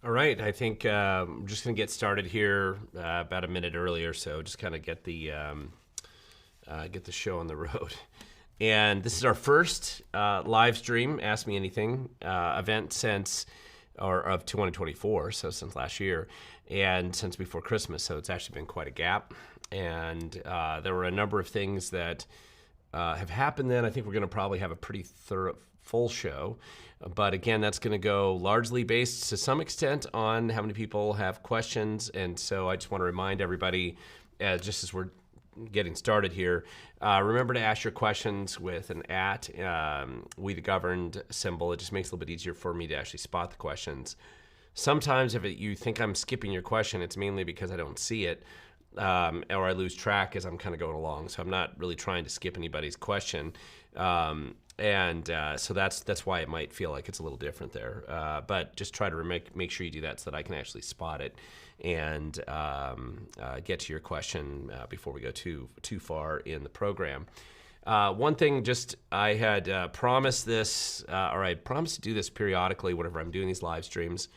All right, I think I'm just going to get started here about a minute earlier, so just kind of get the show on the road. And this is our first live stream, Ask Me Anything event since or of 2024, so since last year, and since before Christmas. So it's actually been quite a gap. And there were a number of things that have happened then. I think we're going to probably have a pretty thorough, full show. But again, that's going to go largely based to some extent on how many people have questions. And so I just want to remind everybody, just as we're getting started here, remember to ask your questions with an we the governed symbol. It just makes it a little bit easier for me to actually spot the questions. Sometimes if you think I'm skipping your question, it's mainly because I don't see it. Or I lose track as I'm kind of going along. So I'm not really trying to skip anybody's question. So that's why it might feel like it's a little different there. But just try to make sure you do that so that I can actually spot it and get to your question before we go too far in the program. One thing, just I had promised this, or I promised to do this periodically whenever I'm doing these live streams.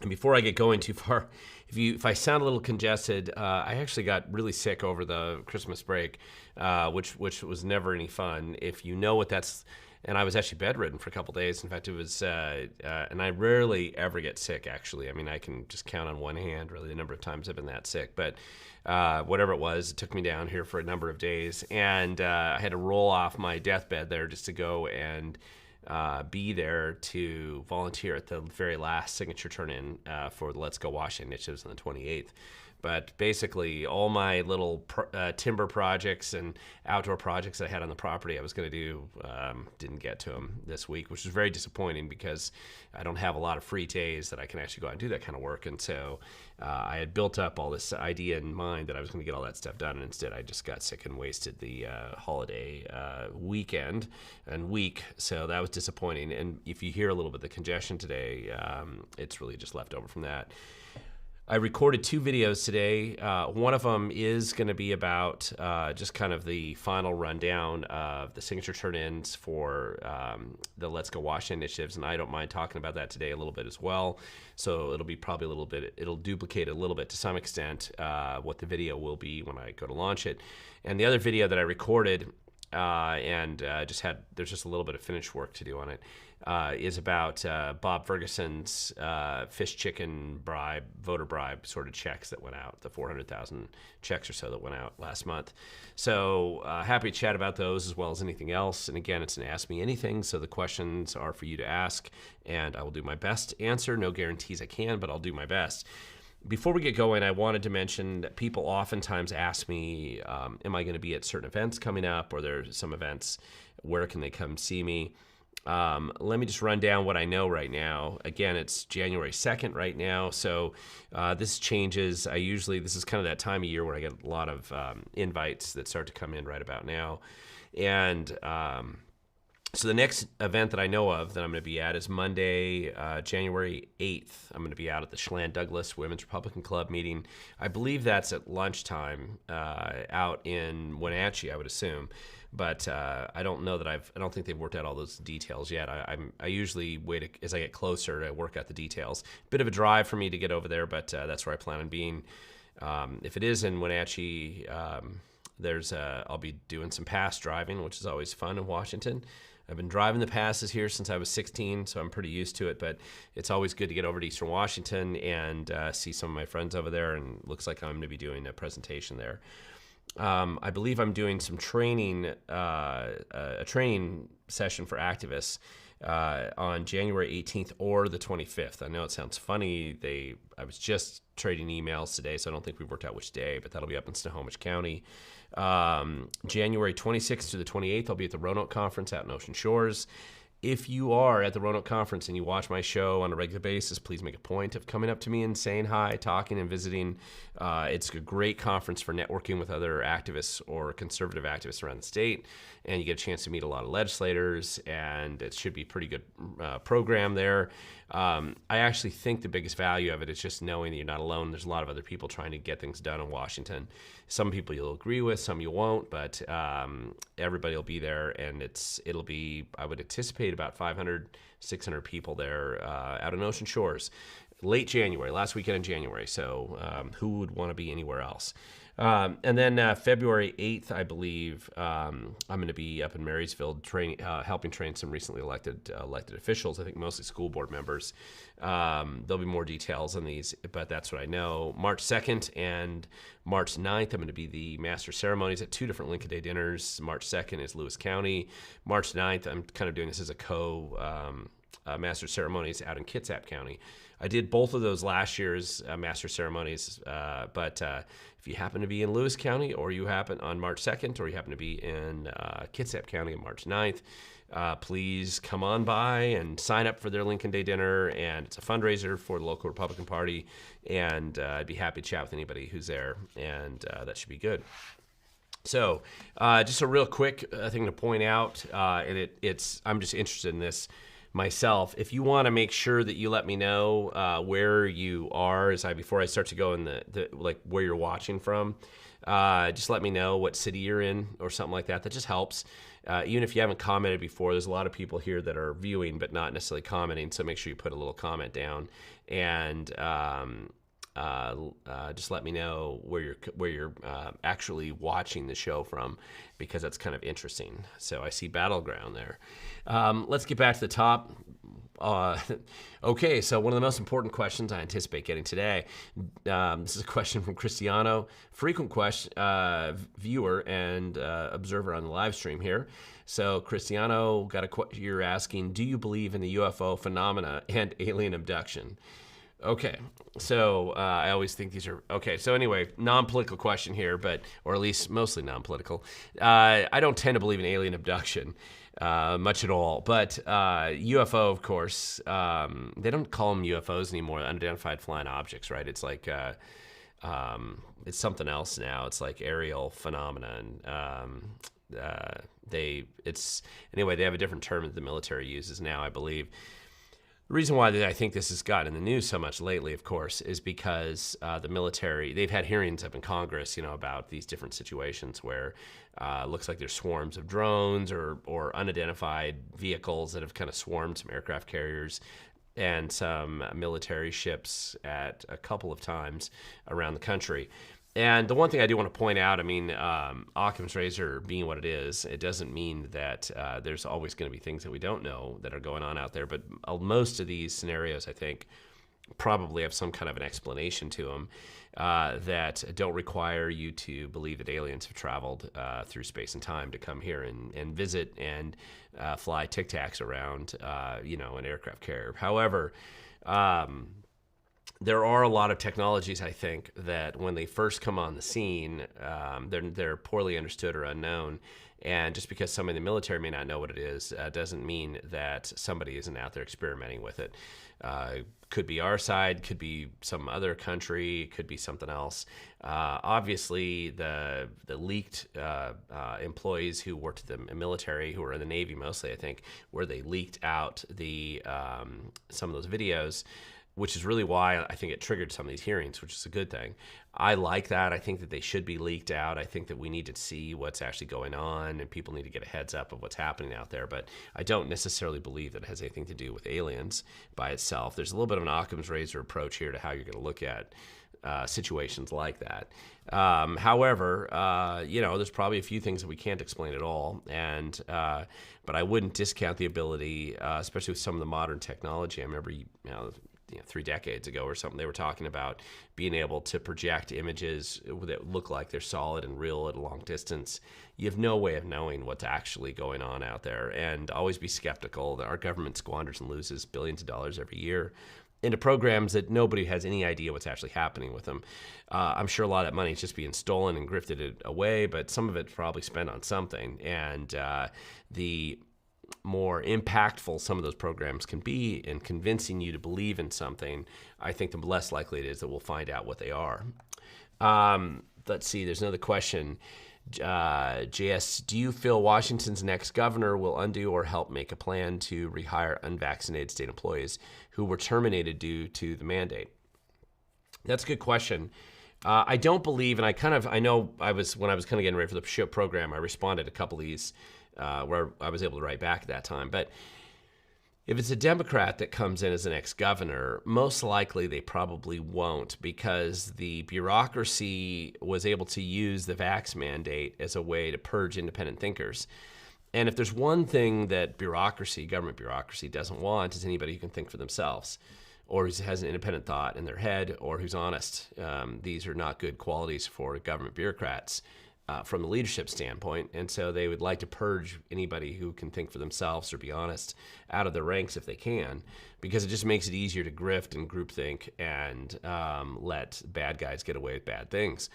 And before I get going too far, if I sound a little congested, I actually got really sick over the Christmas break, which was never any fun. If you know what that's, and I was actually bedridden for a couple days. In fact, it was, and I rarely ever get sick. Actually, I mean, I can just count on one hand really the number of times I've been that sick. But whatever it was, it took me down here for a number of days, and I had to roll off my deathbed there just to go and be there to volunteer at the very last signature turn-in for the Let's Go Washington initiatives on the 28th. But basically, all my little timber projects and outdoor projects that I had on the property I was going to do didn't get to them this week, which was very disappointing because I don't have a lot of free days that I can actually go out and do that kind of work. And so I had built up all this idea in mind that I was going to get all that stuff done, and instead I just got sick and wasted the holiday weekend and week. So that was disappointing. And if you hear a little bit of the congestion today, it's really just left over from that. I recorded 2 videos today. One of them is going to be about just kind of the final rundown of the signature turn-ins for the Let's Go Washington initiatives, and I don't mind talking about that today a little bit as well. So it'll be probably it'll duplicate a little bit to some extent what the video will be when I go to launch it. And the other video that I recorded there's just a little bit of finished work to do on it, is about Bob Ferguson's fish chicken voter bribe sort of checks that went out, the 400,000 checks or so that went out last month. So happy to chat about those as well as anything else. And again, it's an Ask Me Anything, so the questions are for you to ask, and I will do my best to answer. No guarantees I can, but I'll do my best. Before we get going, I wanted to mention that people oftentimes ask me, am I going to be at certain events coming up, or there's some events, where can they come see me? Let me just run down what I know right now. Again, it's January 2nd right now, so this changes. This is kind of that time of year where I get a lot of invites that start to come in right about now. And so the next event that I know of that I'm going to be at is Monday, January 8th. I'm going to be out at the Schland Douglas Women's Republican Club meeting. I believe that's at lunchtime out in Wenatchee, I would assume. But I don't know that I don't think they've worked out all those details yet. I usually wait as I get closer to work out the details. Bit of a drive for me to get over there, but that's where I plan on being. If it is in Wenatchee, I'll be doing some pass driving, which is always fun in Washington. I've been driving the passes here since I was 16, so I'm pretty used to it, but it's always good to get over to Eastern Washington and see some of my friends over there, and it looks like I'm going to be doing a presentation there. I believe I'm doing some training, a training session for activists on January 18th or the 25th. I know it sounds funny. I was just trading emails today, so I don't think we've worked out which day, but that'll be up in Snohomish County. January 26th to the 28th, I'll be at the Roanoke Conference out in Ocean Shores. If you are at the Roanoke Conference and you watch my show on a regular basis, please make a point of coming up to me and saying hi, talking and visiting. It's a great conference for networking with other activists or conservative activists around the state, and you get a chance to meet a lot of legislators, and it should be a pretty good program there. I actually think the biggest value of it is just knowing that you're not alone. There's a lot of other people trying to get things done in Washington. Some people you'll agree with, some you won't, but everybody will be there, and it'll be, I would anticipate, about 500, 600 people there out in Ocean Shores. late January, last weekend in January. So who would want to be anywhere else? And then February 8th, I believe, I'm going to be up in Marysville helping train some recently elected officials, I think mostly school board members. There'll be more details on these, but that's what I know. March 2nd and March 9th, I'm going to be the master ceremonies at 2 different Lincoln Day dinners. March 2nd is Lewis County. March 9th, I'm kind of doing this as a master ceremonies out in Kitsap County. I did both of those last year's master ceremonies, but if you happen to be in Lewis County, or you happen on March 2nd, or you happen to be in Kitsap County on March 9th, please come on by and sign up for their Lincoln Day dinner. And it's a fundraiser for the local Republican Party, and I'd be happy to chat with anybody who's there, and that should be good. So just a real quick thing to point out, and I'm just interested in this myself. If you want to make sure that you let me know where you are before I start to go in the like where you're watching from, just let me know what city you're in or something like that. That just helps. Even if you haven't commented before, there's a lot of people here that are viewing but not necessarily commenting, so make sure you put a little comment down, and just let me know where you're actually watching the show from, because that's kind of interesting. So I see Battleground there. Let's get back to the top. Okay, so one of the most important questions I anticipate getting today. This is a question from Cristiano, frequent viewer and observer on the live stream here. So Cristiano, you're asking, do you believe in the UFO phenomena and alien abduction? Okay, so I always think these are okay. So anyway, non-political question here, or at least mostly non-political. I don't tend to believe in alien abduction much at all, but UFO, of course, they don't call them UFOs anymore. Unidentified flying objects, right? It's like it's something else now. It's like aerial phenomenon. They have a different term that the military uses now, I believe. The reason why I think this has gotten in the news so much lately, of course, is because the military, they've had hearings up in Congress, about these different situations where it looks like there's swarms of drones or unidentified vehicles that have kind of swarmed some aircraft carriers and some military ships at a couple of times around the country. And the one thing I do want to point out, Occam's razor being what it is, it doesn't mean that there's always going to be things that we don't know that are going on out there. But most of these scenarios, I think, probably have some kind of an explanation to them that don't require you to believe that aliens have traveled through space and time to come here and visit and fly Tic Tacs around, an aircraft carrier. However, there are a lot of technologies, I think, that when they first come on the scene, they're poorly understood or unknown. And just because somebody in the military may not know what it is, doesn't mean that somebody isn't out there experimenting with it. Could be our side, could be some other country, could be something else. Obviously, the leaked employees who worked at the military, who were in the Navy mostly, I think, where they leaked out some of those videos, which is really why I think it triggered some of these hearings, which is a good thing. I like that. I think that they should be leaked out. I think that we need to see what's actually going on, and people need to get a heads up of what's happening out there. But I don't necessarily believe that it has anything to do with aliens by itself. There's a little bit of an Occam's razor approach here to how you're going to look at situations like that. However, there's probably a few things that we can't explain at all, but I wouldn't discount the ability, especially with some of the modern technology. I remember, 3 decades ago or something, they were talking about being able to project images that look like they're solid and real at a long distance. You have no way of knowing what's actually going on out there, and always be skeptical that our government squanders and loses billions of dollars every year into programs that nobody has any idea what's actually happening with them. I'm sure a lot of that money is just being stolen and grifted away, but some of it's probably spent on something. And the more impactful some of those programs can be in convincing you to believe in something, I think the less likely it is that we'll find out what they are. Let's see, there's another question. JS, do you feel Washington's next governor will undo or help make a plan to rehire unvaccinated state employees who were terminated due to the mandate? That's a good question. I don't believe, and when I was kind of getting ready for the show program, I responded to a couple of these where I was able to write back at that time. But If it's a Democrat that comes in as an ex-governor, most likely they probably won't, because the bureaucracy was able to use the vax mandate as a way to purge independent thinkers. And if there's one thing that government bureaucracy doesn't want, is anybody who can think for themselves, or who has an independent thought in their head, or who's honest. These are not good qualities for government bureaucrats from the leadership standpoint. And so they would like to purge anybody who can think for themselves or be honest out of their ranks if they can, because it just makes it easier to grift and groupthink and let bad guys get away with bad things.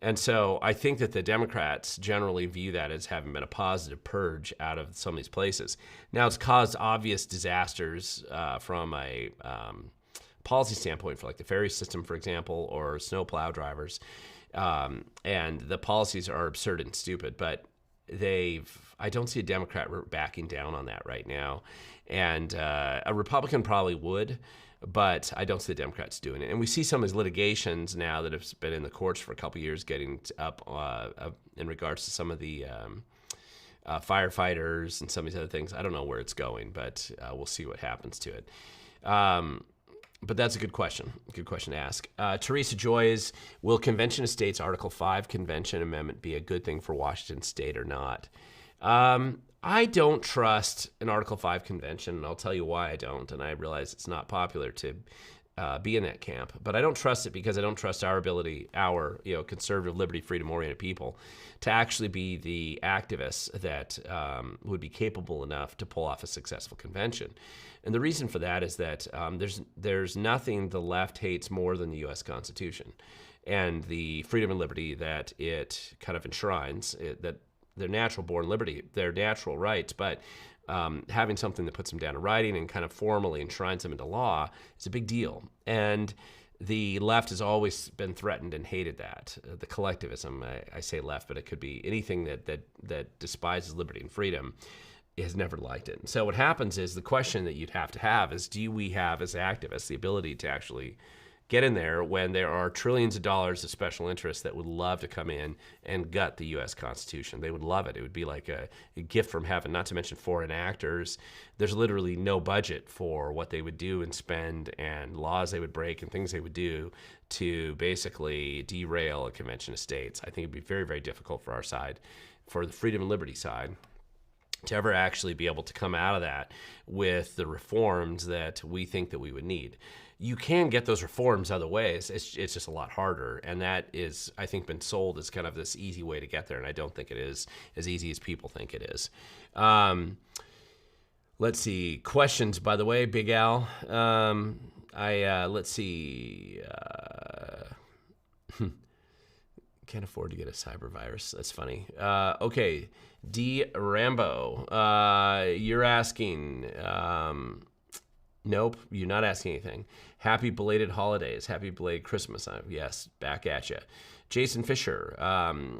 And so I think that the Democrats generally view that as having been a positive purge out of some of these places. Now, it's caused obvious disasters from a policy standpoint for like the ferry system, for example, or snowplow drivers. And the policies are absurd and stupid, but I don't see a Democrat backing down on that right now. And a Republican probably would, but I don't see the Democrats doing it. And we see some of these litigations now that have been in the courts for a couple of years getting up in regards to some of the firefighters and some of these other things. I don't know where it's going, but we'll see what happens to it. But that's a good question. Good question to ask. Teresa Joyce, will Convention of States Article 5 Convention Amendment be a good thing for Washington State or not? I don't trust an Article 5 convention, and I'll tell you why I don't. And I realize it's not popular to be in that camp, but I don't trust it because I don't trust our ability, conservative, liberty, freedom-oriented people, to actually be the activists that would be capable enough to pull off a successful convention. And the reason for that is that there's nothing the left hates more than the U.S. Constitution and the freedom and liberty that it kind of enshrines, that their natural-born liberty, their natural rights, but having something that puts them down in writing and kind of formally enshrines them into law is a big deal. And the left has always been threatened and hated that. The collectivism, I say left, but it could be anything that despises liberty and freedom, has never liked it. And so what happens is, the question that you'd have to have is, do we have as activists the ability to actually get in there when there are trillions of dollars of special interests that would love to come in and gut the U.S. Constitution? They would love it. It would be like a gift from heaven, not to mention foreign actors. There's literally no budget for what they would do and spend and laws they would break and things they would do to basically derail a convention of states. I think it'd be very, very difficult for our side, for the freedom and liberty side, to ever actually be able to come out of that with the reforms that we think that we would need. You can get those reforms other ways. It's just a lot harder. And that is, I think, been sold as kind of this easy way to get there. And I don't think it is as easy as people think it is. Let's see. Questions, by the way, Big Al. Let's see. Can't afford to get a cyber virus. That's funny. Okay. D. Rambo. You're asking... Nope, you're not asking anything. Happy belated holidays. Happy belated Christmas. Yes, back at you. Jason Fisher.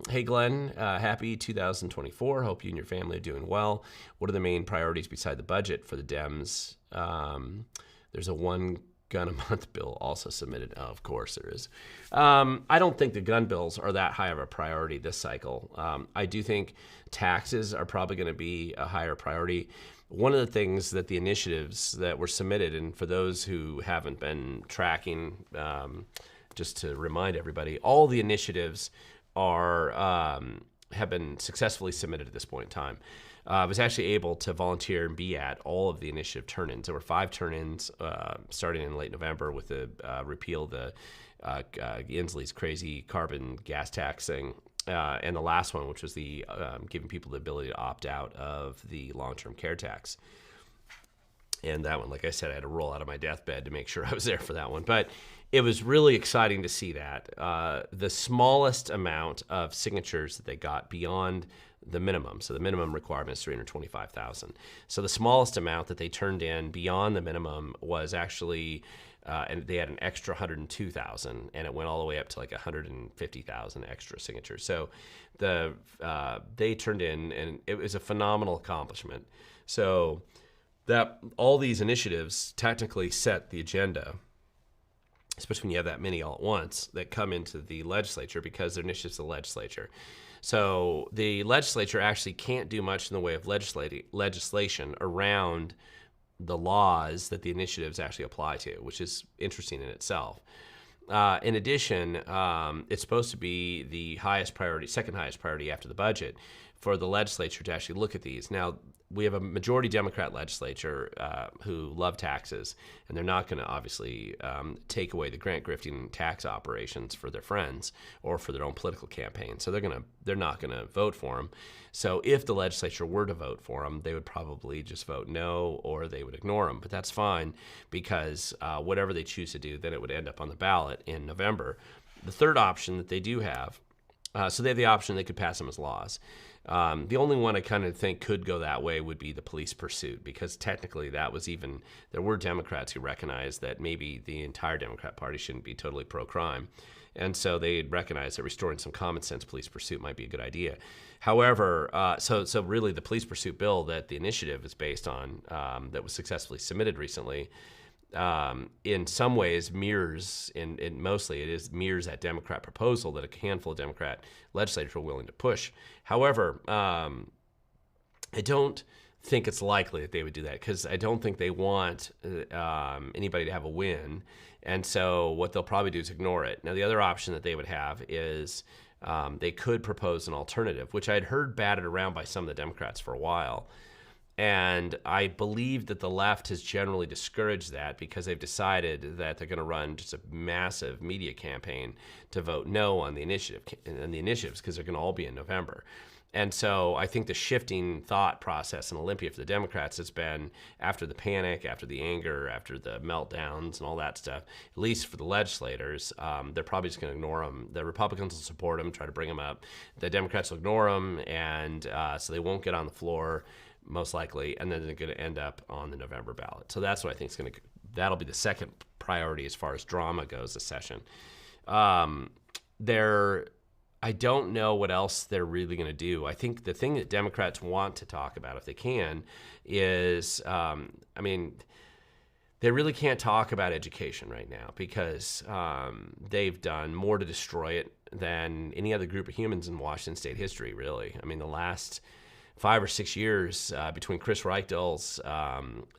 Hey, Glenn. Happy 2024. Hope you and your family are doing well. What are the main priorities beside the budget for the Dems? There's a one gun a month bill also submitted. Oh, of course there is. I don't think the gun bills are that high of a priority this cycle. I do think taxes are probably going to be a higher priority. One of the things that the initiatives that were submitted, and for those who haven't been tracking, just to remind everybody, all the initiatives have been successfully submitted at this point in time. I was actually able to volunteer and be at all of the initiative turn-ins. There were 5 turn-ins starting in late November with the repeal of the Inslee's crazy carbon gas tax thing. And the last one, which was the giving people the ability to opt out of the long-term care tax. And that one, like I said, I had to roll out of my deathbed to make sure I was there for that one. But it was really exciting to see that. The smallest amount of signatures that they got beyond the minimum. So the minimum requirement is 325,000. So the smallest amount that they turned in beyond the minimum was actually... and they had an extra 102,000, and it went all the way up to like 150,000 extra signatures. So they turned in, and it was a phenomenal accomplishment. So that all these initiatives technically set the agenda, especially when you have that many all at once that come into the legislature, because they're initiatives of the legislature. So the legislature actually can't do much in the way of legislation around the laws that the initiatives actually apply to, which is interesting in itself. In addition, it's supposed to be the highest priority, second highest priority after the budget, for the legislature to actually look at these. Now, we have a majority Democrat legislature who love taxes, and they're not going to obviously take away the grant grifting tax operations for their friends or for their own political campaign. So they're not going to vote for them. So if the legislature were to vote for them, they would probably just vote no, or they would ignore them. But that's fine, because whatever they choose to do, then it would end up on the ballot in November. The third option that they do have, so they have the option they could pass them as laws. The only one I kind of think could go that way would be the police pursuit, because technically there were Democrats who recognized that maybe the entire Democrat Party shouldn't be totally pro-crime. And so they recognized that restoring some common sense police pursuit might be a good idea. However, so really the police pursuit bill that the initiative is based on, that was successfully submitted recently, in some ways mirrors, mostly it mirrors that Democrat proposal that a handful of Democrat legislators were willing to push. However, I don't think it's likely that they would do that, because I don't think they want anybody to have a win. And so what they'll probably do is ignore it. Now, the other option that they would have is they could propose an alternative, which I'd heard batted around by some of the Democrats for a while. And I believe that the left has generally discouraged that, because they've decided that they're going to run just a massive media campaign to vote no on the initiatives, because they're going to all be in November. And so I think the shifting thought process in Olympia for the Democrats has been, after the panic, after the anger, after the meltdowns and all that stuff, at least for the legislators, they're probably just going to ignore them. The Republicans will support them, try to bring them up. The Democrats will ignore them, and so they won't get on the floor, most likely, and then they're going to end up on the November ballot. So that's what I think that'll be the second priority as far as drama goes this session. I don't know what else they're really going to do. I think the thing that Democrats want to talk about, if they can, is, they really can't talk about education right now, because they've done more to destroy it than any other group of humans in Washington state history, really. I mean, the last 5 or 6 years between Chris Reichdell's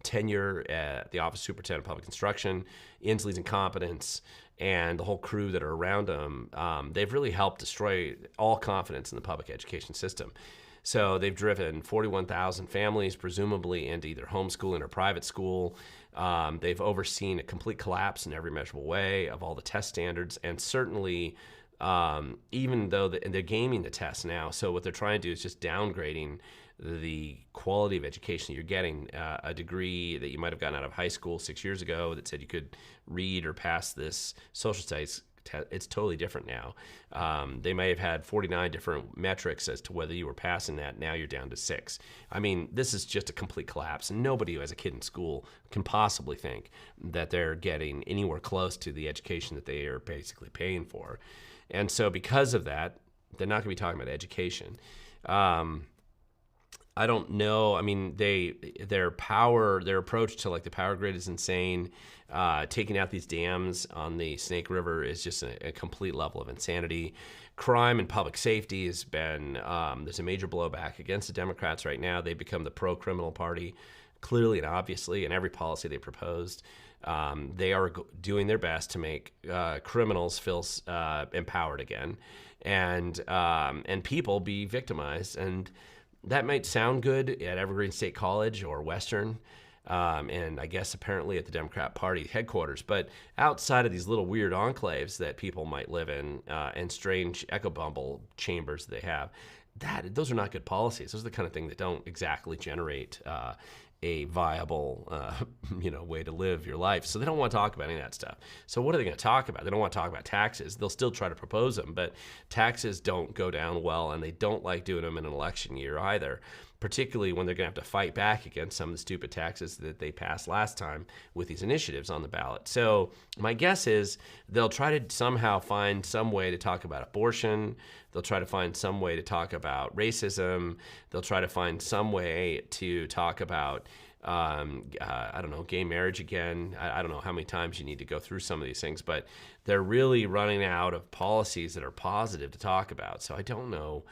tenure at the Office of Superintendent of Public Instruction, Inslee's incompetence, and the whole crew that are around him, they've really helped destroy all confidence in the public education system. So they've driven 41,000 families, presumably, into either homeschooling or private school. They've overseen a complete collapse in every measurable way of all the test standards, and certainly even though they're gaming the tests now. So what they're trying to do is just downgrading the quality of education you're getting. A degree that you might have gotten out of high school 6 years ago that said you could read or pass this social studies test, it's totally different now. They may have had 49 different metrics as to whether you were passing that. Now you're down to 6. I mean, this is just a complete collapse, and nobody who has a kid in school can possibly think that they're getting anywhere close to the education that they are basically paying for. And so because of that, they're not going to be talking about education. I don't know. I mean, their approach to like the power grid is insane. Taking out these dams on the Snake River is just a complete level of insanity. Crime and public safety has been, there's a major blowback against the Democrats right now. They've become the pro-criminal party, clearly and obviously, in every policy they proposed. They are doing their best to make criminals feel empowered again, and people be victimized. And that might sound good at Evergreen State College or Western, and I guess apparently at the Democrat Party headquarters. But outside of these little weird enclaves that people might live in, and strange echo bumble chambers they have, those are not good policies. Those are the kind of thing that don't exactly generate a viable way to live your life. So they don't want to talk about any of that stuff. So what are they going to talk about? They don't want to talk about taxes. They'll still try to propose them, but taxes don't go down well, and they don't like doing them in an election year either, particularly when they're going to have to fight back against some of the stupid taxes that they passed last time with these initiatives on the ballot. So my guess is they'll try to somehow find some way to talk about abortion. They'll try to find some way to talk about racism. They'll try to find some way to talk about, gay marriage again. I don't know how many times you need to go through some of these things, but they're really running out of policies that are positive to talk about. So I don't know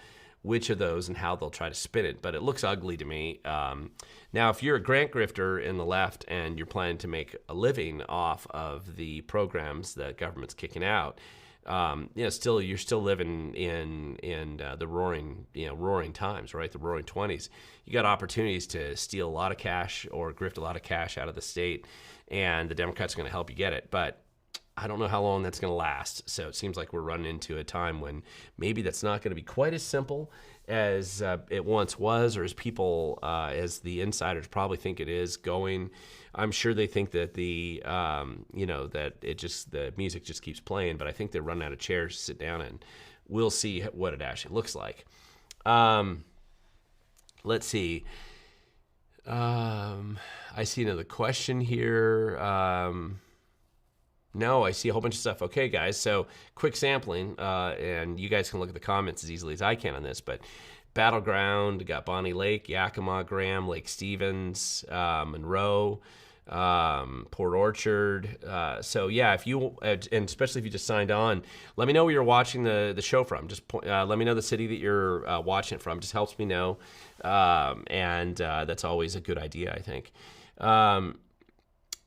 which of those and how they'll try to spin it, but it looks ugly to me. Now, if you're a grant grifter in the left and you're planning to make a living off of the programs that government's kicking out, still you're still living in the roaring times, right? The roaring 20s. You got opportunities to steal a lot of cash or grift a lot of cash out of the state, and the Democrats are going to help you get it, but I don't know how long that's going to last. So it seems like we're running into a time when maybe that's not going to be quite as simple as it once was, or as people, as the insiders probably think it is going. I'm sure they think that that the music just keeps playing, but I think they're running out of chairs to sit down in. We'll see what it actually looks like. Let's see. I see another question here. No, I see a whole bunch of stuff. Okay, guys, so quick sampling, and you guys can look at the comments as easily as I can on this, but Battleground, got Bonnie Lake, Yakima, Graham, Lake Stevens, Monroe, Port Orchard. So yeah, if you, and especially if you just signed on, let me know where you're watching the show from. Just let me know the city that you're watching it from. Just helps me know, and that's always a good idea, I think.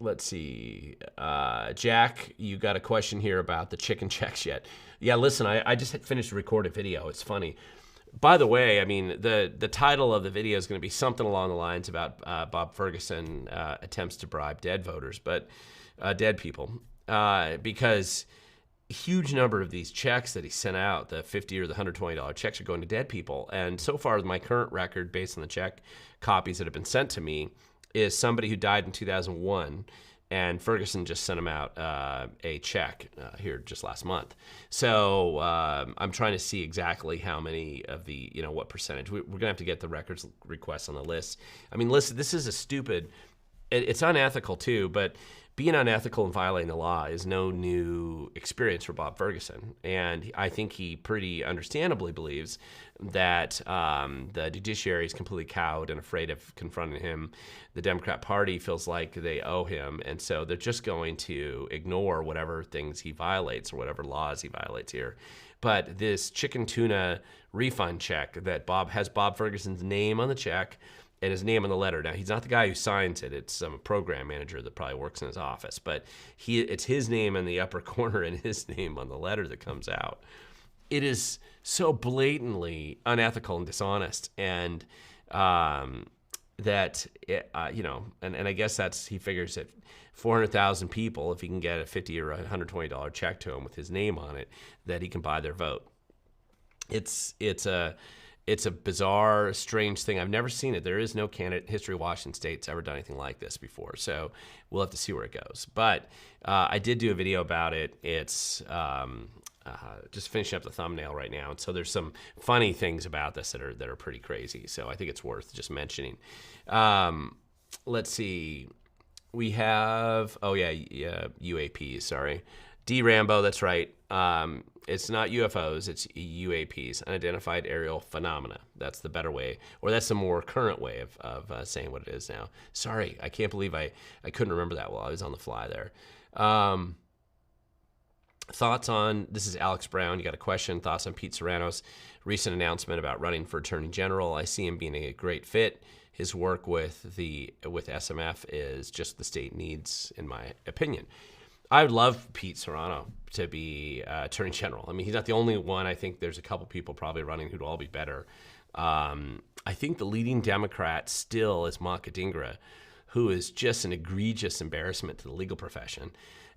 Let's see. Jack, you got a question here about the chicken checks yet? Yeah, listen, I just finished a recorded video. It's funny. By the way, I mean, the title of the video is going to be something along the lines about Bob Ferguson attempts to bribe dead voters, but dead people, because a huge number of these checks that he sent out, the $50 or the $120 checks, are going to dead people. And so far, my current record, based on the check copies that have been sent to me, is somebody who died in 2001, and Ferguson just sent him out a check here just last month. So I'm trying to see exactly how many of the, what percentage. We're going to have to get the records requests on the list. I mean, listen, this is a stupid, it's unethical too, but being unethical and violating the law is no new experience for Bob Ferguson. And I think he pretty understandably believes that the judiciary is completely cowed and afraid of confronting him. The Democrat Party feels like they owe him, and so they're just going to ignore whatever things he violates or whatever laws he violates here. But this chicken tuna refund check that has Bob Ferguson's name on the check and his name on the letter. Now, he's not the guy who signs it. It's some program manager that probably works in his office. But it's his name in the upper corner and his name on the letter that comes out. It is so blatantly unethical and dishonest. And and I guess he figures that 400,000 people, if he can get a $50 or $120 check to him with his name on it, that he can buy their vote. It's a bizarre, strange thing. I've never seen it. There is no candidate in history of Washington State that's ever done anything like this before. So we'll have to see where it goes. But I did do a video about it. It's just finishing up the thumbnail right now. And so there's some funny things about this that are pretty crazy. So I think it's worth just mentioning. Let's see. We have, UAPs, sorry. D. Rambo, that's right. It's not UFOs, it's UAPs, unidentified aerial phenomena. That's the better way, or that's the more current way of saying what it is now. Sorry, I can't believe I couldn't remember that while I was on the fly there. Thoughts on, this is Alex Brown, you got a question, thoughts on Pete Serrano's recent announcement about running for Attorney General. I see him being a great fit. His work with SMF is just the state needs, in my opinion. I would love Pete Serrano to be Attorney General. I mean, he's not the only one. I think there's a couple people probably running who'd all be better. I think the leading Democrat still is Monica Dingra, who is just an egregious embarrassment to the legal profession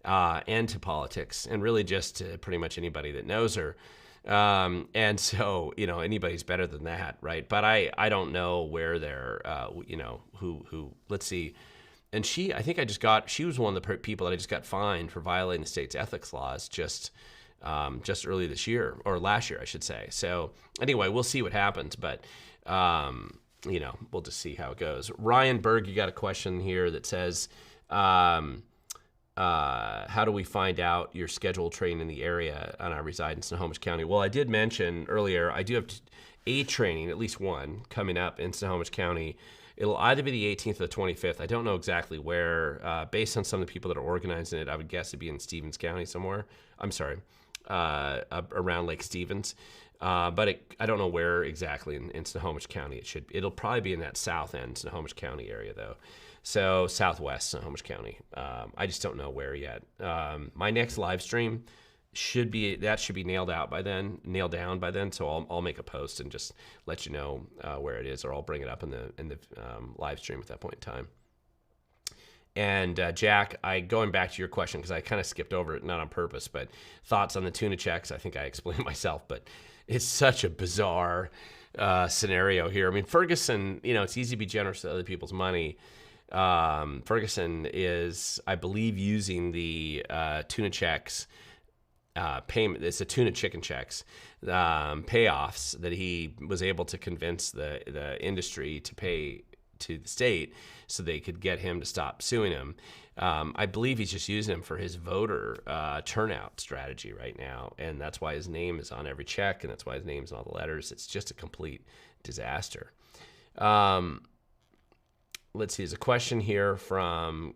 and to politics, and really just to pretty much anybody that knows her. And so, anybody's better than that, right? But I don't know where they're, who, let's see. And she was one of the people that I just got fined for violating the state's ethics laws just early this year, or last year, I should say. So anyway, we'll see what happens, but, we'll just see how it goes. Ryan Berg, you got a question here that says, how do we find out your scheduled training in the area? And I reside in Snohomish County. Well, I did mention earlier, I do have a training, at least one, coming up in Snohomish County. It'll either be the 18th or the 25th. I don't know exactly where. Based on some of the people that are organizing it, I would guess it'd be in Stevens County somewhere. I'm sorry, around Lake Stevens. But I don't know where exactly in Snohomish County it'll probably be in that south end Snohomish County area though. So southwest Snohomish County. I just don't know where yet. My next live stream should be nailed down by then. So I'll make a post and just let you know where it is, or I'll bring it up in the live stream at that point in time. And Jack, going back to your question, because I kind of skipped over it, not on purpose, but thoughts on the tuna checks. I think I explained myself, but it's such a bizarre scenario here. I mean, Ferguson, it's easy to be generous to other people's money. Ferguson is, I believe, using the tuna checks payment. It's the tuna chicken checks payoffs that he was able to convince the industry to pay to the state so they could get him to stop suing him. I believe he's just using him for his voter turnout strategy right now, and that's why his name is on every check, and that's why his name's on all the letters. It's just a complete disaster. Let's see, there's a question here from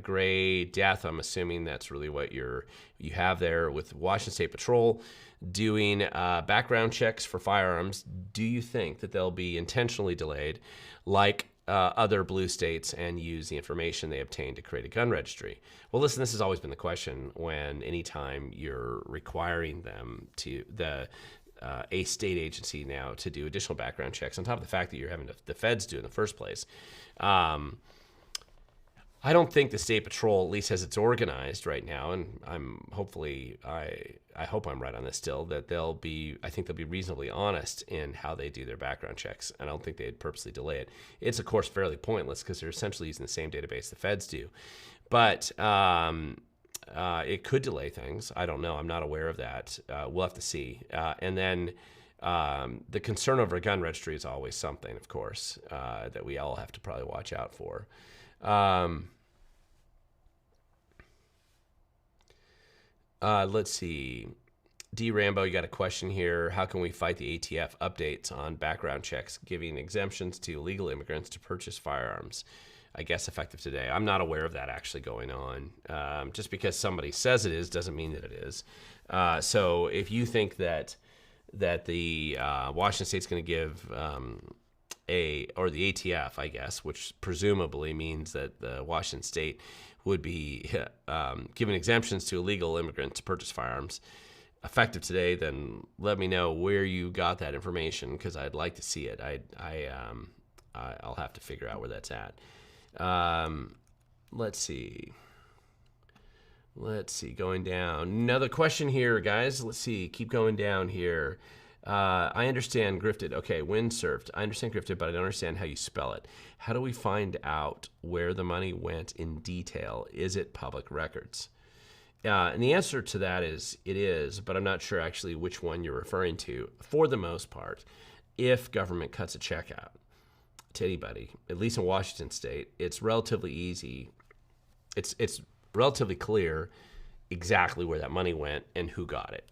Gray Death. I'm assuming that's really what you have there with Washington State Patrol doing background checks for firearms. Do you think that they'll be intentionally delayed like other blue states and use the information they obtained to create a gun registry? Well, listen, this has always been the question anytime you're requiring them to a state agency now to do additional background checks on top of the fact that you're having the feds do in the first place. I don't think the State Patrol, at least as it's organized right now, and I hope I'm right on this still, that I think they'll be reasonably honest in how they do their background checks. I don't think they'd purposely delay it. It's, of course, fairly pointless because they're essentially using the same database the feds do. But it could delay things. I don't know. I'm not aware of that. We'll have to see. And then the concern over a gun registry is always something, of course, that we all have to probably watch out for. Let's see. D. Rambo, you got a question here. How can we fight the ATF updates on background checks, giving exemptions to illegal immigrants to purchase firearms? I guess effective today. I'm not aware of that actually going on. Just because somebody says it is doesn't mean that it is. So if you think that the Washington State's going to give or the ATF, I guess, which presumably means that the Washington State would be giving exemptions to illegal immigrants to purchase firearms effective today, then let me know where you got that information because I'd like to see it. I'll have to figure out where that's at. Let's see, going down. Another question here, guys. Let's see, keep going down here. I understand grifted. Okay, windsurfed. I understand grifted, but I don't understand how you spell it. How do we find out where the money went in detail? Is it public records? And the answer to that is it is, but I'm not sure actually which one you're referring to. For the most part, if government cuts a check out to anybody, at least in Washington State, it's relatively easy. It's relatively clear exactly where that money went and who got it.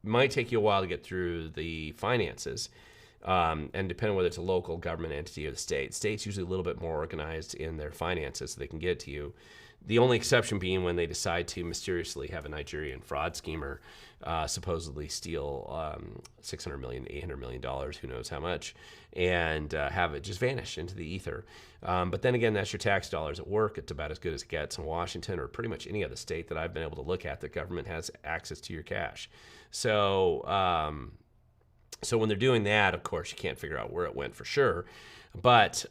Might take you a while to get through the finances, and depending on whether it's a local government entity or the state. State's usually a little bit more organized in their finances, so they can get it to you. The only exception being when they decide to mysteriously have a Nigerian fraud schemer supposedly steal $600 million, $800 million, who knows how much, and have it just vanish into the ether. But then again, that's your tax dollars at work. It's about as good as it gets in Washington or pretty much any other state that I've been able to look at that government has access to your cash. So when they're doing that, of course, you can't figure out where it went for sure. But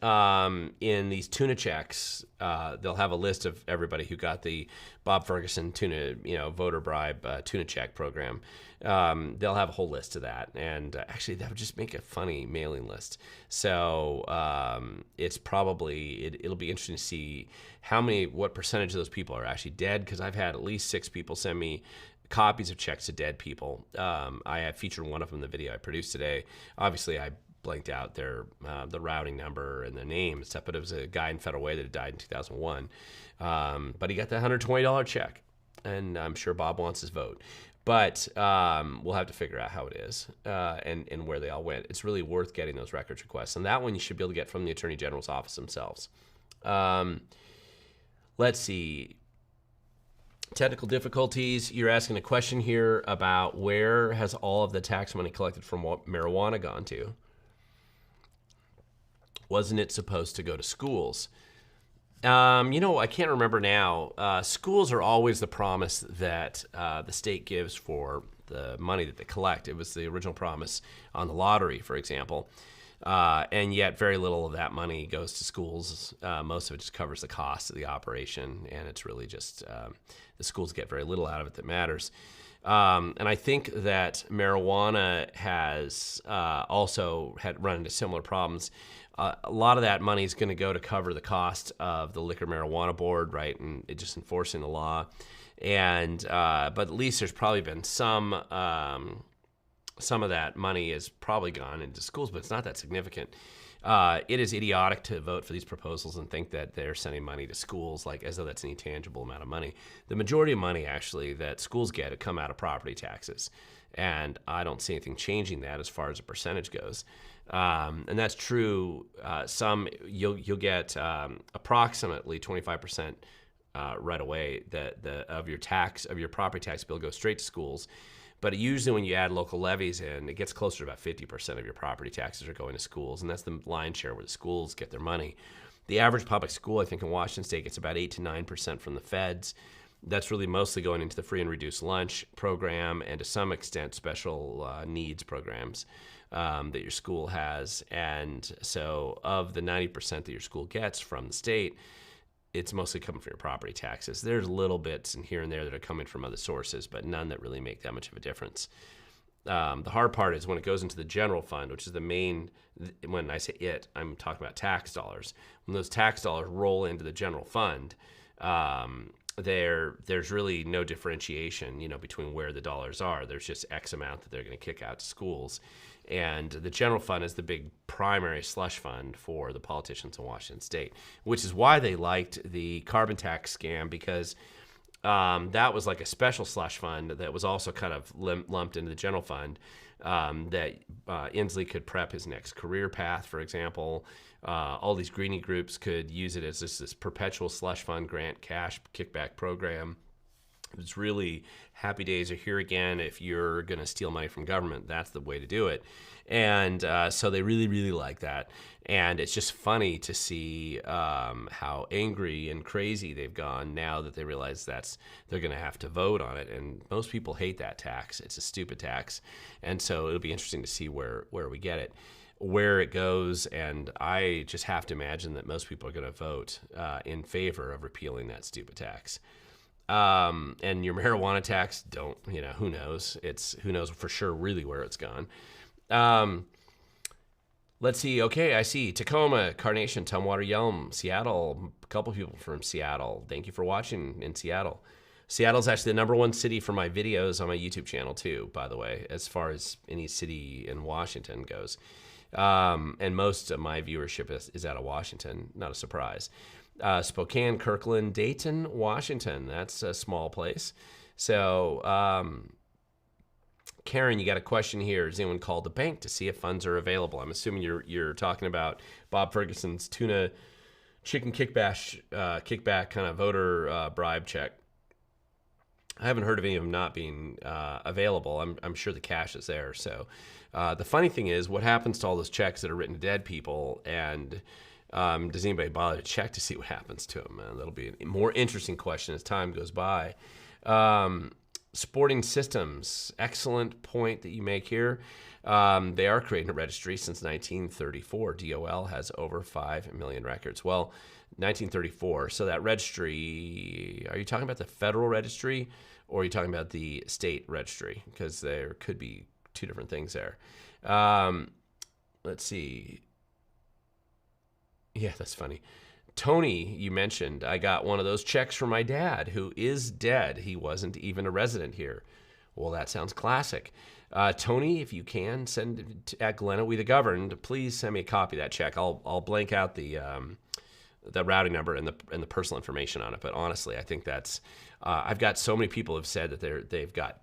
in these tuna checks, they'll have a list of everybody who got the Bob Ferguson tuna, voter bribe tuna check program. They'll have a whole list of that, and actually that would just make a funny mailing list. So it's probably it'll be interesting to see what percentage of those people are actually dead, because I've had at least 6 people send me copies of checks to dead people. I have featured one of them in the video I produced today. Obviously, I blanked out the routing number and the name and stuff, but it was a guy in Federal Way that had died in 2001. But he got that $120 check, and I'm sure Bob wants his vote. But we'll have to figure out how it is and where they all went. It's really worth getting those records requests. And that one you should be able to get from the Attorney General's office themselves. Let's see. Technical difficulties. You're asking a question here about where has all of the tax money collected from marijuana gone to? Wasn't it supposed to go to schools? I can't remember now. Schools are always the promise that the state gives for the money that they collect. It was the original promise on the lottery, for example. And yet very little of that money goes to schools. Most of it just covers the cost of the operation, and it's really just the schools get very little out of it that matters. And I think that marijuana has also had run into similar problems. A lot of that money is going to go to cover the cost of the Liquor Marijuana Board, right, and it just enforcing the law. And but at least there's probably been some of that money has probably gone into schools, but it's not that significant. It is idiotic to vote for these proposals and think that they're sending money to schools like as though that's any tangible amount of money. The majority of money actually that schools get it come out of property taxes, and I don't see anything changing that as far as a percentage goes. And that's true. You'll get approximately 25% right away of your property tax bill goes straight to schools. But usually when you add local levies in, it gets closer to about 50% of your property taxes are going to schools, and that's the lion's share where the schools get their money. The average public school, I think, in Washington State gets about 8 to 9% from the feds. That's really mostly going into the free and reduced lunch program and to some extent special needs programs that your school has. And so of the 90% that your school gets from the state, it's mostly coming from your property taxes. There's little bits in here and there that are coming from other sources, but none that really make that much of a difference. The hard part is when it goes into the general fund, which is the main, when I say it, I'm talking about tax dollars. When those tax dollars roll into the general fund, there's really no differentiation, between where the dollars are. There's just X amount that they're going to kick out to schools. And the general fund is the big primary slush fund for the politicians in Washington State, which is why they liked the carbon tax scam, because that was like a special slush fund that was also kind of lumped into the general fund, that Inslee could prep his next career path, for example. All these greenie groups could use it as this perpetual slush fund grant cash kickback program. It's really happy days are here again. If you're going to steal money from government, that's the way to do it. And so they really, really like that. And it's just funny to see how angry and crazy they've gone now that they realize they're going to have to vote on it. And most people hate that tax. It's a stupid tax. And so it'll be interesting to see where we get it, where it goes. And I just have to imagine that most people are going to vote in favor of repealing that stupid tax. And your marijuana tax, who knows? Who knows for sure really where it's gone. Let's see. Okay, I see Tacoma, Carnation, Tumwater, Yelm, Seattle. A couple people from Seattle. Thank you for watching in Seattle. Seattle's actually the #1 city for my videos on my YouTube channel too, by the way, as far as any city in Washington goes. And most of my viewership is out of Washington. Not a surprise. Spokane, Kirkland, Dayton, Washington. That's a small place. So, Karen, you got a question here. Has anyone called the bank to see if funds are available? I'm assuming you're talking about Bob Ferguson's tuna chicken kickback kind of voter bribe check. I haven't heard of any of them not being available. I'm sure the cash is there. So, the funny thing is, what happens to all those checks that are written to dead people, and does anybody bother to check to see what happens to them? That'll be a more interesting question as time goes by. Sporting Systems, excellent point that you make here. They are creating a registry since 1934. DOL has over 5 million records. Well, 1934. So that registry, are you talking about the federal registry or are you talking about the state registry? Because there could be two different things there. Let's see. Yeah, that's funny. Tony, you mentioned, I got one of those checks from my dad, who is dead. He wasn't even a resident here. Well, that sounds classic. Tony, if you can, send it at Glen We the Governed. Please send me a copy of that check. I'll blank out the routing number and the personal information on it. But honestly, I think that's. I've got so many people have said that they've got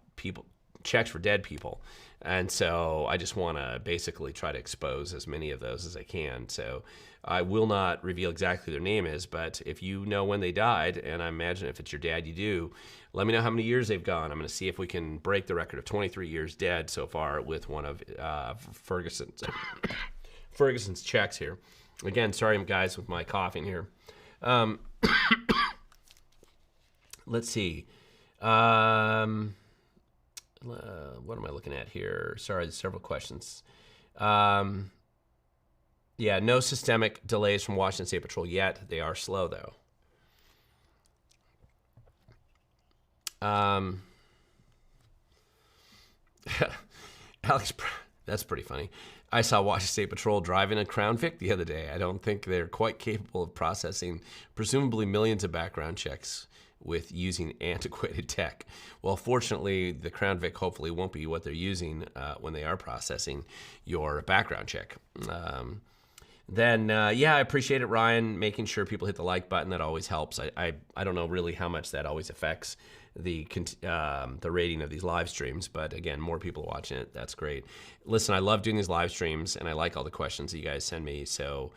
checks for dead people. And so I just want to basically try to expose as many of those as I can. So I will not reveal exactly who their name is, but if you know when they died, and I imagine if it's your dad, you do, let me know how many years they've gone. I'm going to see if we can break the record of 23 years dead so far with one of Ferguson's checks here. Again, sorry, guys, with my coughing here. Let's see. What am I looking at here? Sorry, there's several questions. Yeah, no systemic delays from Washington State Patrol yet. They are slow, though. Alex, that's pretty funny. I saw Washington State Patrol driving a Crown Vic the other day. I don't think they're quite capable of processing presumably millions of background checks with using antiquated tech. Well, fortunately, the Crown Vic hopefully won't be what they're using when they are processing your background check. Yeah, I appreciate it, Ryan, making sure people hit the like button. That always helps. I don't know really how much that always affects the rating of these live streams, but again, more people watching it, that's great. Listen, I love doing these live streams, and I like all the questions that you guys send me. So,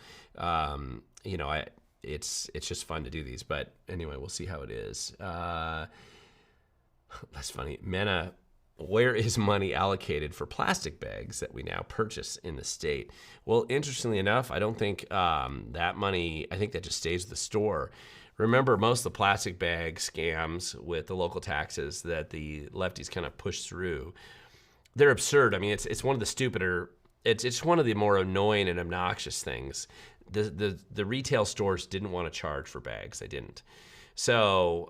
it's just fun to do these. But anyway, we'll see how it is. That's funny. Mena, where is money allocated for plastic bags that we now purchase in the state? Well, interestingly enough, I don't think that money, I think that just stays with the store. Remember, most of the plastic bag scams with the local taxes that the lefties kind of push through, they're absurd. I mean, it's one of the stupider, it's one of the more annoying and obnoxious things. The retail stores didn't want to charge for bags. They didn't. So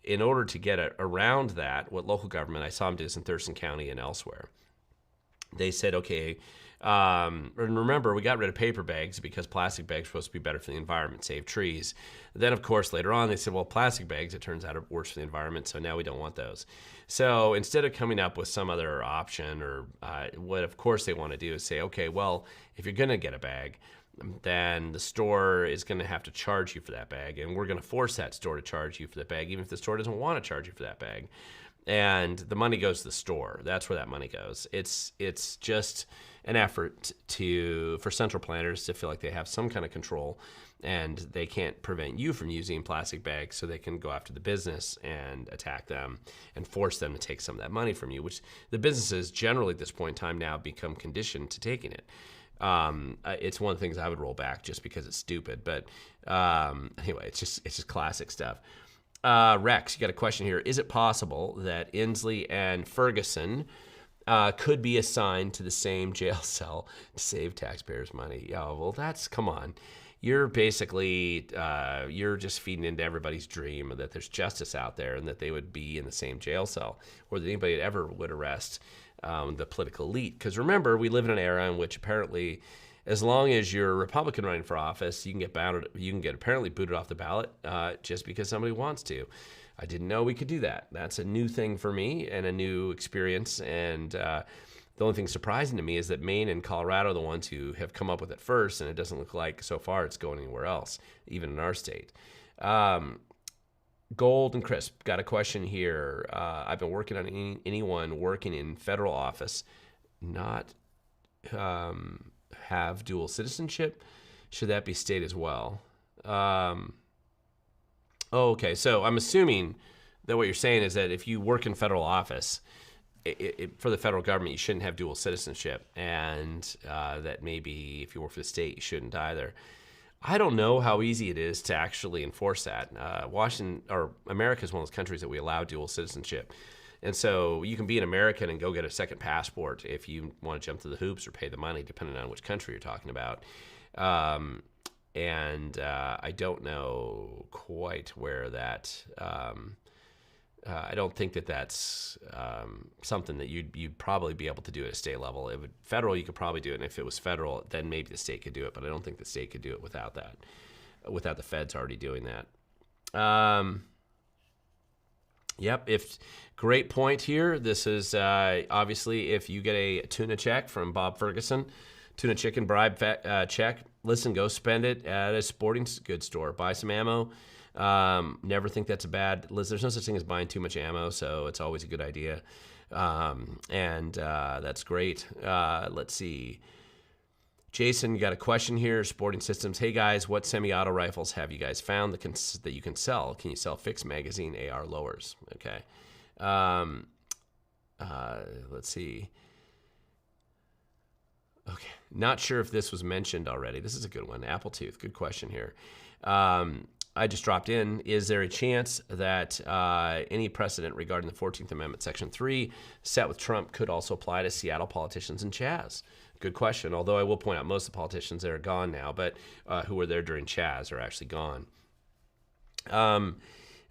in order to get around that, what local government, I saw them do this in Thurston County and elsewhere, they said, okay, and remember, we got rid of paper bags because plastic bags are supposed to be better for the environment, save trees. Then, of course, later on, they said, well, plastic bags, it turns out, are worse for the environment, so now we don't want those. So instead of coming up with some other option, or what, of course, they want to do is say, okay, well, if you're going to get a bag, then the store is going to have to charge you for that bag, and we're going to force that store to charge you for that bag, even if the store doesn't want to charge you for that bag. And the money goes to the store. That's where that money goes. It's just an effort for central planners to feel like they have some kind of control, and they can't prevent you from using plastic bags, so they can go after the business and attack them and force them to take some of that money from you, which the businesses generally at this point in time now become conditioned to taking it. It's one of the things I would roll back just because it's stupid. But anyway, it's just classic stuff. Rex, you got a question here. Is it possible that Inslee and Ferguson could be assigned to the same jail cell to save taxpayers' money? Oh, well, come on. You're basically, you're just feeding into everybody's dream that there's justice out there and that they would be in the same jail cell, or that anybody ever would arrest the political elite. Because remember, we live in an era in which apparently, as long as you're a Republican running for office, you can get apparently booted off the ballot just because somebody wants to. I didn't know we could do that. That's a new thing for me and a new experience. And the only thing surprising to me is that Maine and Colorado are the ones who have come up with it first, and it doesn't look like so far it's going anywhere else, even in our state. Gold and Crisp, got a question here. I've been working on anyone working in federal office not have dual citizenship. Should that be state as well? Okay, so I'm assuming that what you're saying is that if you work in federal office, for the federal government, you shouldn't have dual citizenship, and that maybe if you work for the state, you shouldn't either. I don't know how easy it is to actually enforce that. Washington, or America, is one of those countries that we allow dual citizenship. And so you can be an American and go get a second passport if you want to jump through the hoops or pay the money, depending on which country you're talking about. I don't know quite where that... I don't think that that's something that you'd probably be able to do at a state level. Federal, you could probably do it, and if it was federal, then maybe the state could do it, but I don't think the state could do it without that, without the feds already doing that. Yep, great point here. This is obviously if you get a tuna check from Bob Ferguson, tuna chicken bribe check, listen, go spend it at a sporting goods store. Buy some ammo. Never think that's a bad. There's no such thing as buying too much ammo, so it's always a good idea. And that's great. Let's see. Jason, you got a question here. Sporting Systems. Hey guys, what semi-auto rifles have you guys found that you can sell? Can you sell fixed magazine AR lowers? Okay. Let's see. Okay. Not sure if this was mentioned already. This is a good one. Appletooth. Good question here. I just dropped in. Is there a chance that any precedent regarding the 14th Amendment, Section 3, set with Trump could also apply to Seattle politicians and CHAZ? Good question. Although I will point out most of the politicians that are gone now, but who were there during CHAZ are actually gone.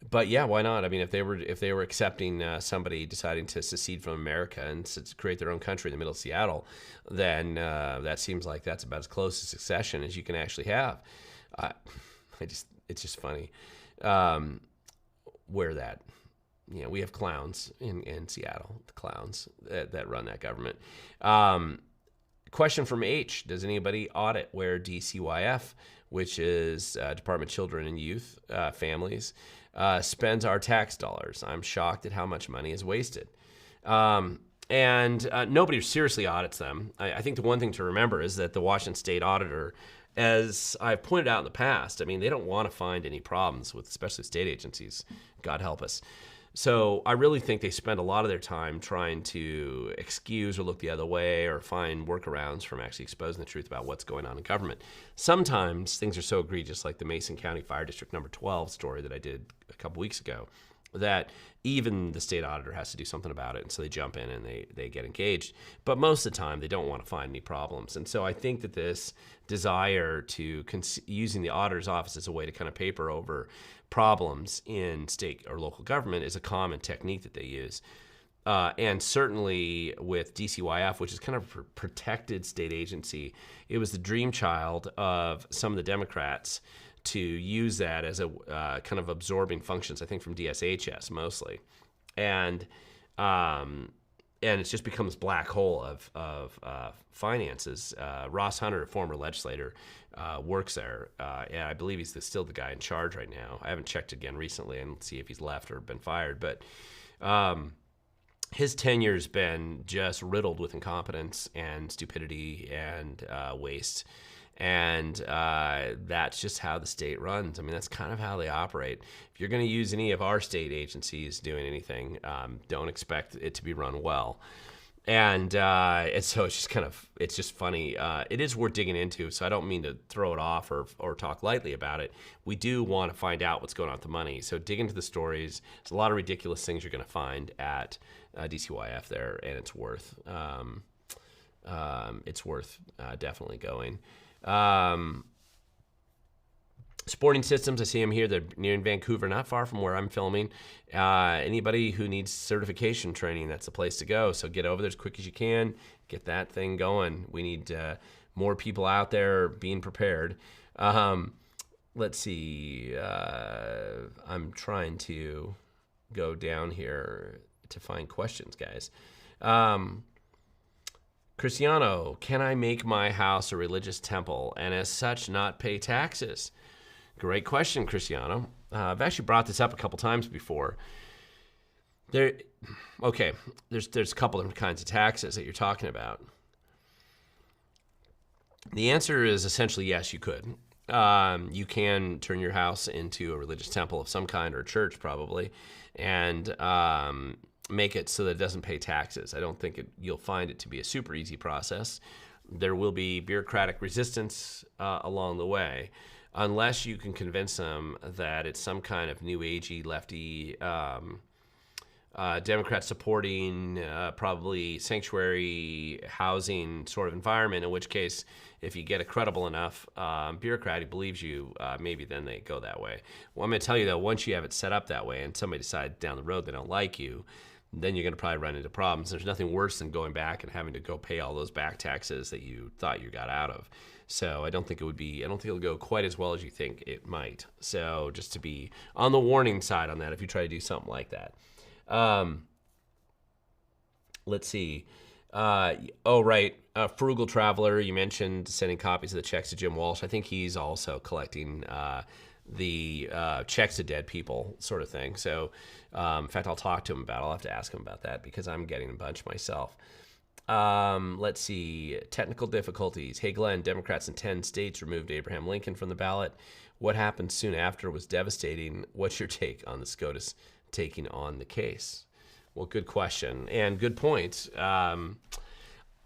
But yeah, why not? I mean, if they were accepting somebody deciding to secede from America and to create their own country in the middle of Seattle, then that seems like that's about as close to secession as you can actually have. It's just funny where that, we have clowns in Seattle, the clowns that run that government. Question from H: does anybody audit where DCYF, which is Department of Children and Youth Families, spends our tax dollars? I'm shocked at how much money is wasted. And nobody seriously audits them. I think the one thing to remember is that the Washington State Auditor, as I've pointed out in the past, I mean, they don't want to find any problems with especially state agencies, God help us. So I really think they spend a lot of their time trying to excuse or look the other way or find workarounds from actually exposing the truth about what's going on in government. Sometimes things are so egregious, like the Mason County Fire District number 12 story that I did a couple weeks ago, that even the state auditor has to do something about it, and so they jump in and they get engaged. But most of the time, they don't want to find any problems. And so I think that this desire to using the auditor's office as a way to kind of paper over problems in state or local government is a common technique that they use. And certainly with DCYF, which is kind of a protected state agency, it was the dream child of some of the Democrats to use that as a kind of absorbing functions, I think from DSHS mostly. And it's just become this black hole of finances. Ross Hunter, a former legislator, works there. And I believe he's still the guy in charge right now. I haven't checked again recently and see if he's left or been fired. But his tenure's been just riddled with incompetence and stupidity and waste. And that's just how the state runs. I mean, that's kind of how they operate. If you're going to use any of our state agencies doing anything, don't expect it to be run well. And so it's just funny. It is worth digging into, so I don't mean to throw it off or talk lightly about it. We do want to find out what's going on with the money. So dig into the stories. There's a lot of ridiculous things you're going to find at DCYF there, and it's worth definitely going. Sporting Systems, I see them here. They're near in Vancouver, not far from where I'm filming. Anybody who needs certification training, that's the place to go. So get over there as quick as you can. Get that thing going. We need more people out there being prepared. Let's see. I'm trying to go down here to find questions, guys. Cristiano, can I make my house a religious temple and as such not pay taxes? Great question, Cristiano. I've actually brought this up a couple times before. There's a couple different kinds of taxes that you're talking about. The answer is essentially yes, you could. You can turn your house into a religious temple of some kind, or a church probably, and make it so that it doesn't pay taxes. I don't think you'll find it to be a super easy process. There will be bureaucratic resistance along the way, unless you can convince them that it's some kind of new agey, lefty, Democrat supporting, probably sanctuary housing sort of environment, in which case, if you get a credible enough bureaucrat who believes you, maybe then they go that way. Well, I'm going to tell you, though, once you have it set up that way and somebody decides down the road they don't like you, then you're going to probably run into problems. There's nothing worse than going back and having to go pay all those back taxes that you thought you got out of. So I don't think it'll go quite as well as you think it might. So just to be on the warning side on that, if you try to do something like that. Let's see. Frugal Traveler, you mentioned sending copies of the checks to Jim Walsh. I think he's also collecting the checks to dead people sort of thing. So, in fact, I'll talk to him about it. I'll have to ask him about that because I'm getting a bunch myself. Let's see. Technical difficulties. Hey, Glenn, Democrats in 10 states removed Abraham Lincoln from the ballot. What happened soon after was devastating. What's your take on the SCOTUS taking on the case? Well, good question and good point.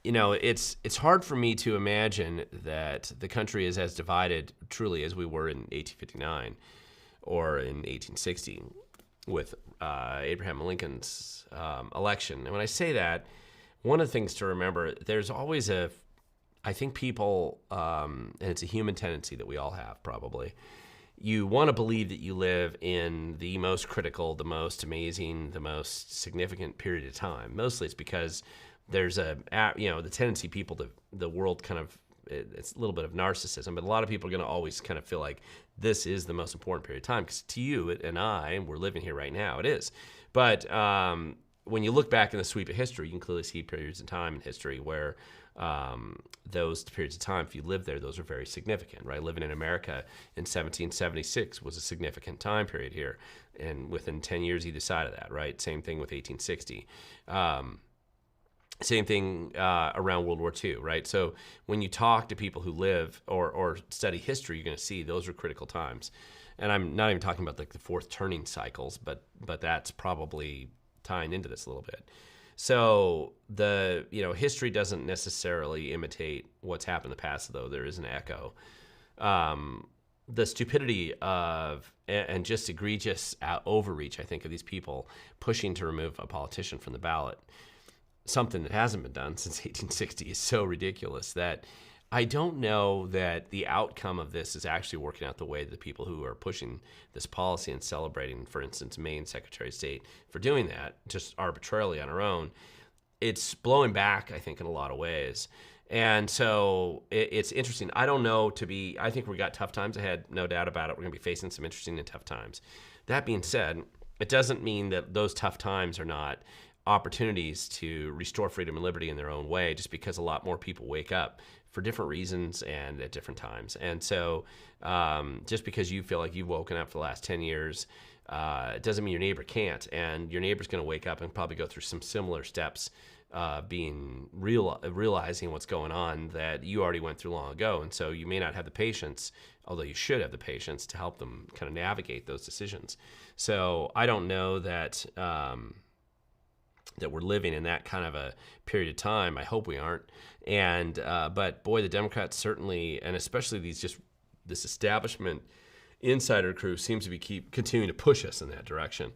It's hard for me to imagine that the country is as divided truly as we were in 1859 or in 1860 with Abraham Lincoln's election. And when I say that, one of the things to remember, there's always I think people, and it's a human tendency that we all have probably, you want to believe that you live in the most critical, the most amazing, the most significant period of time. Mostly it's because there's the tendency the world kind of, it's a little bit of narcissism, but a lot of people are going to always kind of feel like this is the most important period of time because to you and I, and we're living here right now, it is. But when you look back in the sweep of history, you can clearly see periods of time in history where those periods of time, if you lived there, those are very significant, right? Living in America in 1776 was a significant time period here, and within 10 years either side of that, right? Same thing with 1860. Same thing around World War II, right? So when you talk to people who live or study history, you're going to see those are critical times. And I'm not even talking about like the fourth turning cycles, but that's probably tying into this a little bit. So history doesn't necessarily imitate what's happened in the past, though there is an echo. The stupidity of and just egregious overreach, I think, of these people pushing to remove a politician from the ballot, something that hasn't been done since 1860, is so ridiculous that I don't know that the outcome of this is actually working out the way that the people who are pushing this policy and celebrating, for instance, Maine's Secretary of State for doing that just arbitrarily on her own. It's blowing back, I think, in a lot of ways. And so it's interesting. I don't know I think we got tough times ahead, no doubt about it. We're going to be facing some interesting and tough times. That being said, it doesn't mean that those tough times are not opportunities to restore freedom and liberty in their own way, just because a lot more people wake up for different reasons and at different times. And so just because you feel like you've woken up for the last 10 years, it doesn't mean your neighbor can't. And your neighbor's going to wake up and probably go through some similar steps, realizing what's going on that you already went through long ago. And so you may not have the patience, although you should have the patience to help them kind of navigate those decisions. So I don't know that that we're living in that kind of a period of time. I hope we aren't. And but boy, the Democrats certainly, and especially this establishment insider crew seems to be continuing to push us in that direction.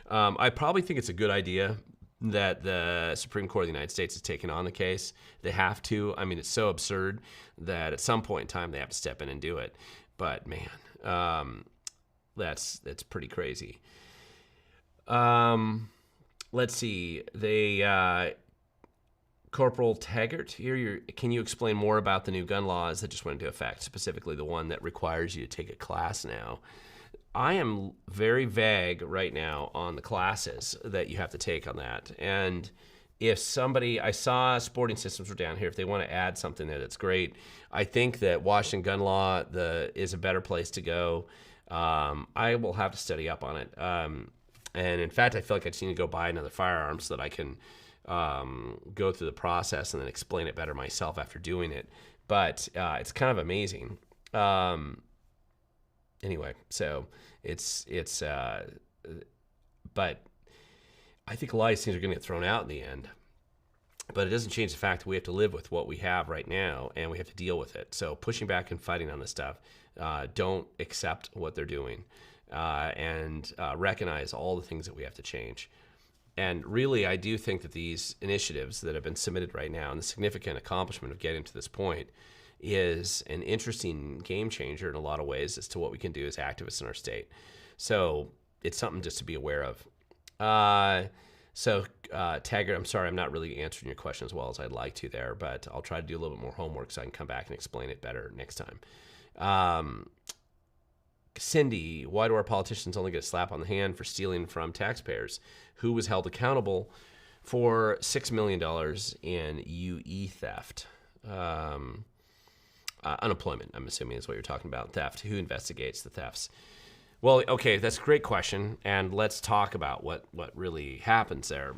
I probably think it's a good idea that the Supreme Court of the United States is taking on the case. They have to. I mean, it's so absurd that at some point in time they have to step in and do it. But man, that's pretty crazy. Let's see. Corporal Taggart here, can you explain more about the new gun laws that just went into effect, specifically the one that requires you to take a class now? I am very vague right now on the classes that you have to take on that. And if I saw Sporting Systems were down here, if they want to add something there, that's great. I think that Washington gun law is a better place to go. I will have to study up on it. And in fact, I feel like I just need to go buy another firearm so that I can go through the process and then explain it better myself after doing it. But it's kind of amazing. Anyway, so but I think a lot of these things are going to get thrown out in the end. But it doesn't change the fact that we have to live with what we have right now, and we have to deal with it. So pushing back and fighting on this stuff, don't accept what they're doing. And recognize all the things that we have to change. And really, I do think that these initiatives that have been submitted right now and the significant accomplishment of getting to this point is an interesting game changer in a lot of ways as to what we can do as activists in our state. So it's something just to be aware of. Taggart, I'm sorry, I'm not really answering your question as well as I'd like to there, but I'll try to do a little bit more homework so I can come back and explain it better next time. Cindy, why do our politicians only get a slap on the hand for stealing from taxpayers? Who was held accountable for $6 million in UE theft? unemployment, I'm assuming, is what you're talking about. Theft. Who investigates the thefts? Well, okay, that's a great question, and let's talk about what really happens there.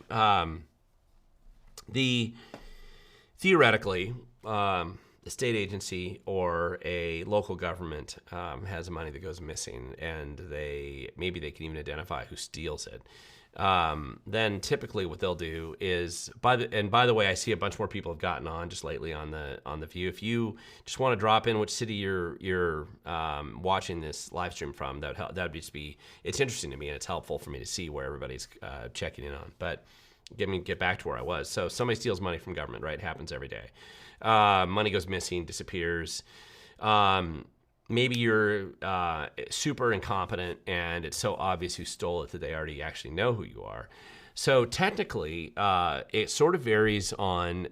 Theoretically, a state agency or a local government has money that goes missing, and maybe they can even identify who steals it. Then typically what they'll do is, by the way, I see a bunch more people have gotten on just lately on the View. If you just want to drop in which city you're watching this live stream from, that would just be, it's interesting to me and it's helpful for me to see where everybody's checking in on. But get back to where I was. So somebody steals money from government, right? It happens every day. Money goes missing, disappears. Maybe you're super incompetent and it's so obvious who stole it that they already actually know who you are. So technically, it sort of varies on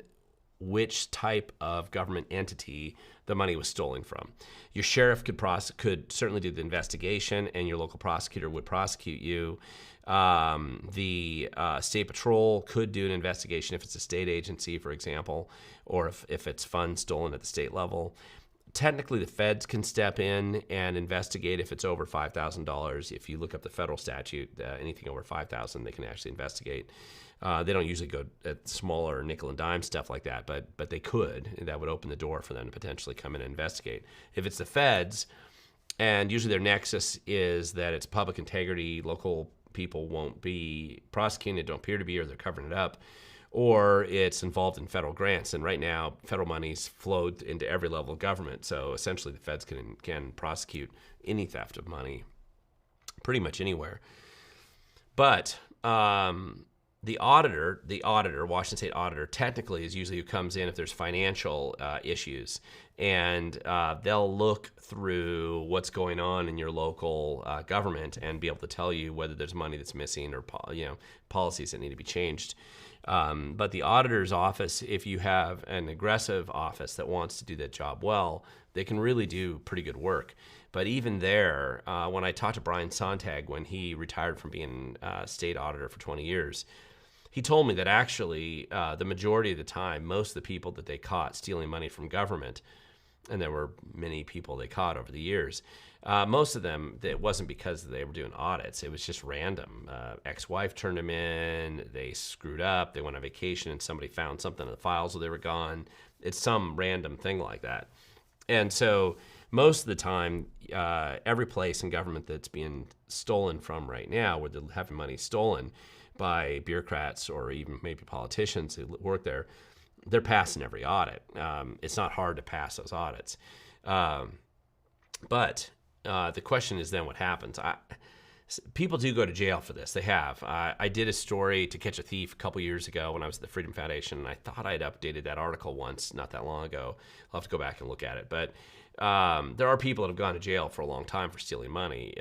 which type of government entity the money was stolen from. Your sheriff could certainly do the investigation, and your local prosecutor would prosecute you. The state patrol could do an investigation if it's a state agency, for example, or if it's funds stolen at the state level. Technically, the feds can step in and investigate if it's over $5,000. If you look up the federal statute, anything over $5,000, they can actually investigate. They don't usually go at smaller nickel and dime stuff like that, but they could. That would open the door for them to potentially come in and investigate. If it's the feds, and usually their nexus is that it's public integrity, local people won't be prosecuting it, don't appear to be, or they're covering it up, or it's involved in federal grants. And right now, federal money's flowed into every level of government. So essentially, the feds can prosecute any theft of money pretty much anywhere. But the auditor, Washington State auditor, technically is usually who comes in if there's financial issues. And they'll look through what's going on in your local government and be able to tell you whether there's money that's missing or policies that need to be changed. But the auditor's office, if you have an aggressive office that wants to do that job well, they can really do pretty good work. But even there, when I talked to Brian Sontag when he retired from being state auditor for 20 years, he told me that actually the majority of the time, most of the people that they caught stealing money from government, and there were many people they caught over the years, most of them, it wasn't because they were doing audits. It was just random. Ex-wife turned them in, they screwed up, they went on vacation, and somebody found something in the files while they were gone. It's some random thing like that. And so most of the time, every place in government that's being stolen from right now, where they're having money stolen by bureaucrats or even maybe politicians who work there, they're passing every audit. It's not hard to pass those audits. But the question is then what happens? People do go to jail for this. They have. I did a story to catch a thief a couple years ago when I was at the Freedom Foundation, and I thought I'd updated that article once not that long ago. I'll have to go back and look at it. But there are people that have gone to jail for a long time for stealing money.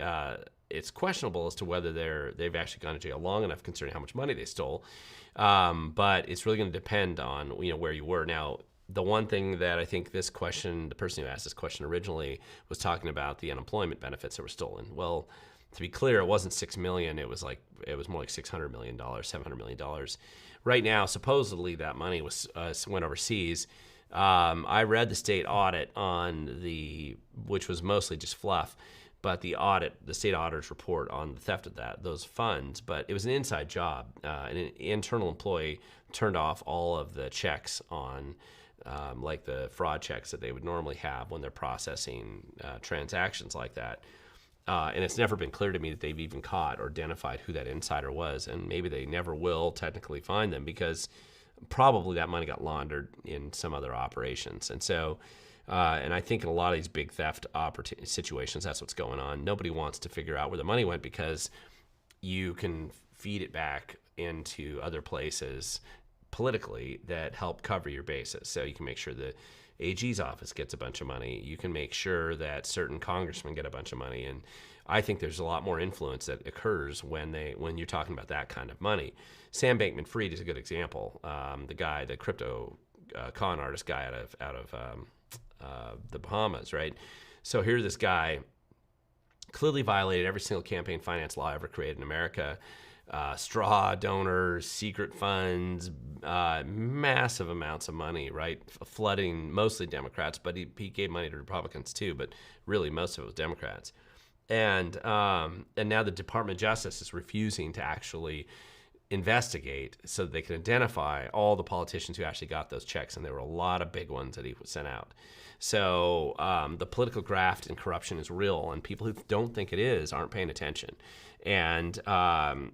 It's questionable as to whether they've actually gone to jail long enough concerning how much money they stole. But it's really going to depend on where you were. Now, the one thing that I think the person who asked this question originally was talking about the unemployment benefits that were stolen. Well, to be clear, it wasn't $6 million. It was more like $600 million, $700 million. Right now, supposedly that money went overseas. I read the state audit which was mostly just fluff, but the state auditor's report on the theft of those funds. But it was an inside job. An internal employee turned off all of the checks on, like the fraud checks that they would normally have when they're processing transactions like that. And it's never been clear to me that they've even caught or identified who that insider was. And maybe they never will technically find them because probably that money got laundered in some other operations. And so, and I think in a lot of these big theft situations, that's what's going on. Nobody wants to figure out where the money went because you can feed it back into other places politically that help cover your bases. So you can make sure the AG's office gets a bunch of money. You can make sure that certain congressmen get a bunch of money. And I think there's a lot more influence that occurs when you're talking about that kind of money. Sam Bankman-Fried is a good example. The crypto con artist guy out of the Bahamas, right? So here's this guy clearly violated every single campaign finance law ever created in America. straw donors, secret funds, massive amounts of money, right? Flooding mostly Democrats, but he gave money to Republicans too, but really most of it was Democrats. And now the Department of Justice is refusing to actually investigate so that they can identify all the politicians who actually got those checks, and there were a lot of big ones that he sent out. So the political graft and corruption is real, and people who don't think it is aren't paying attention. And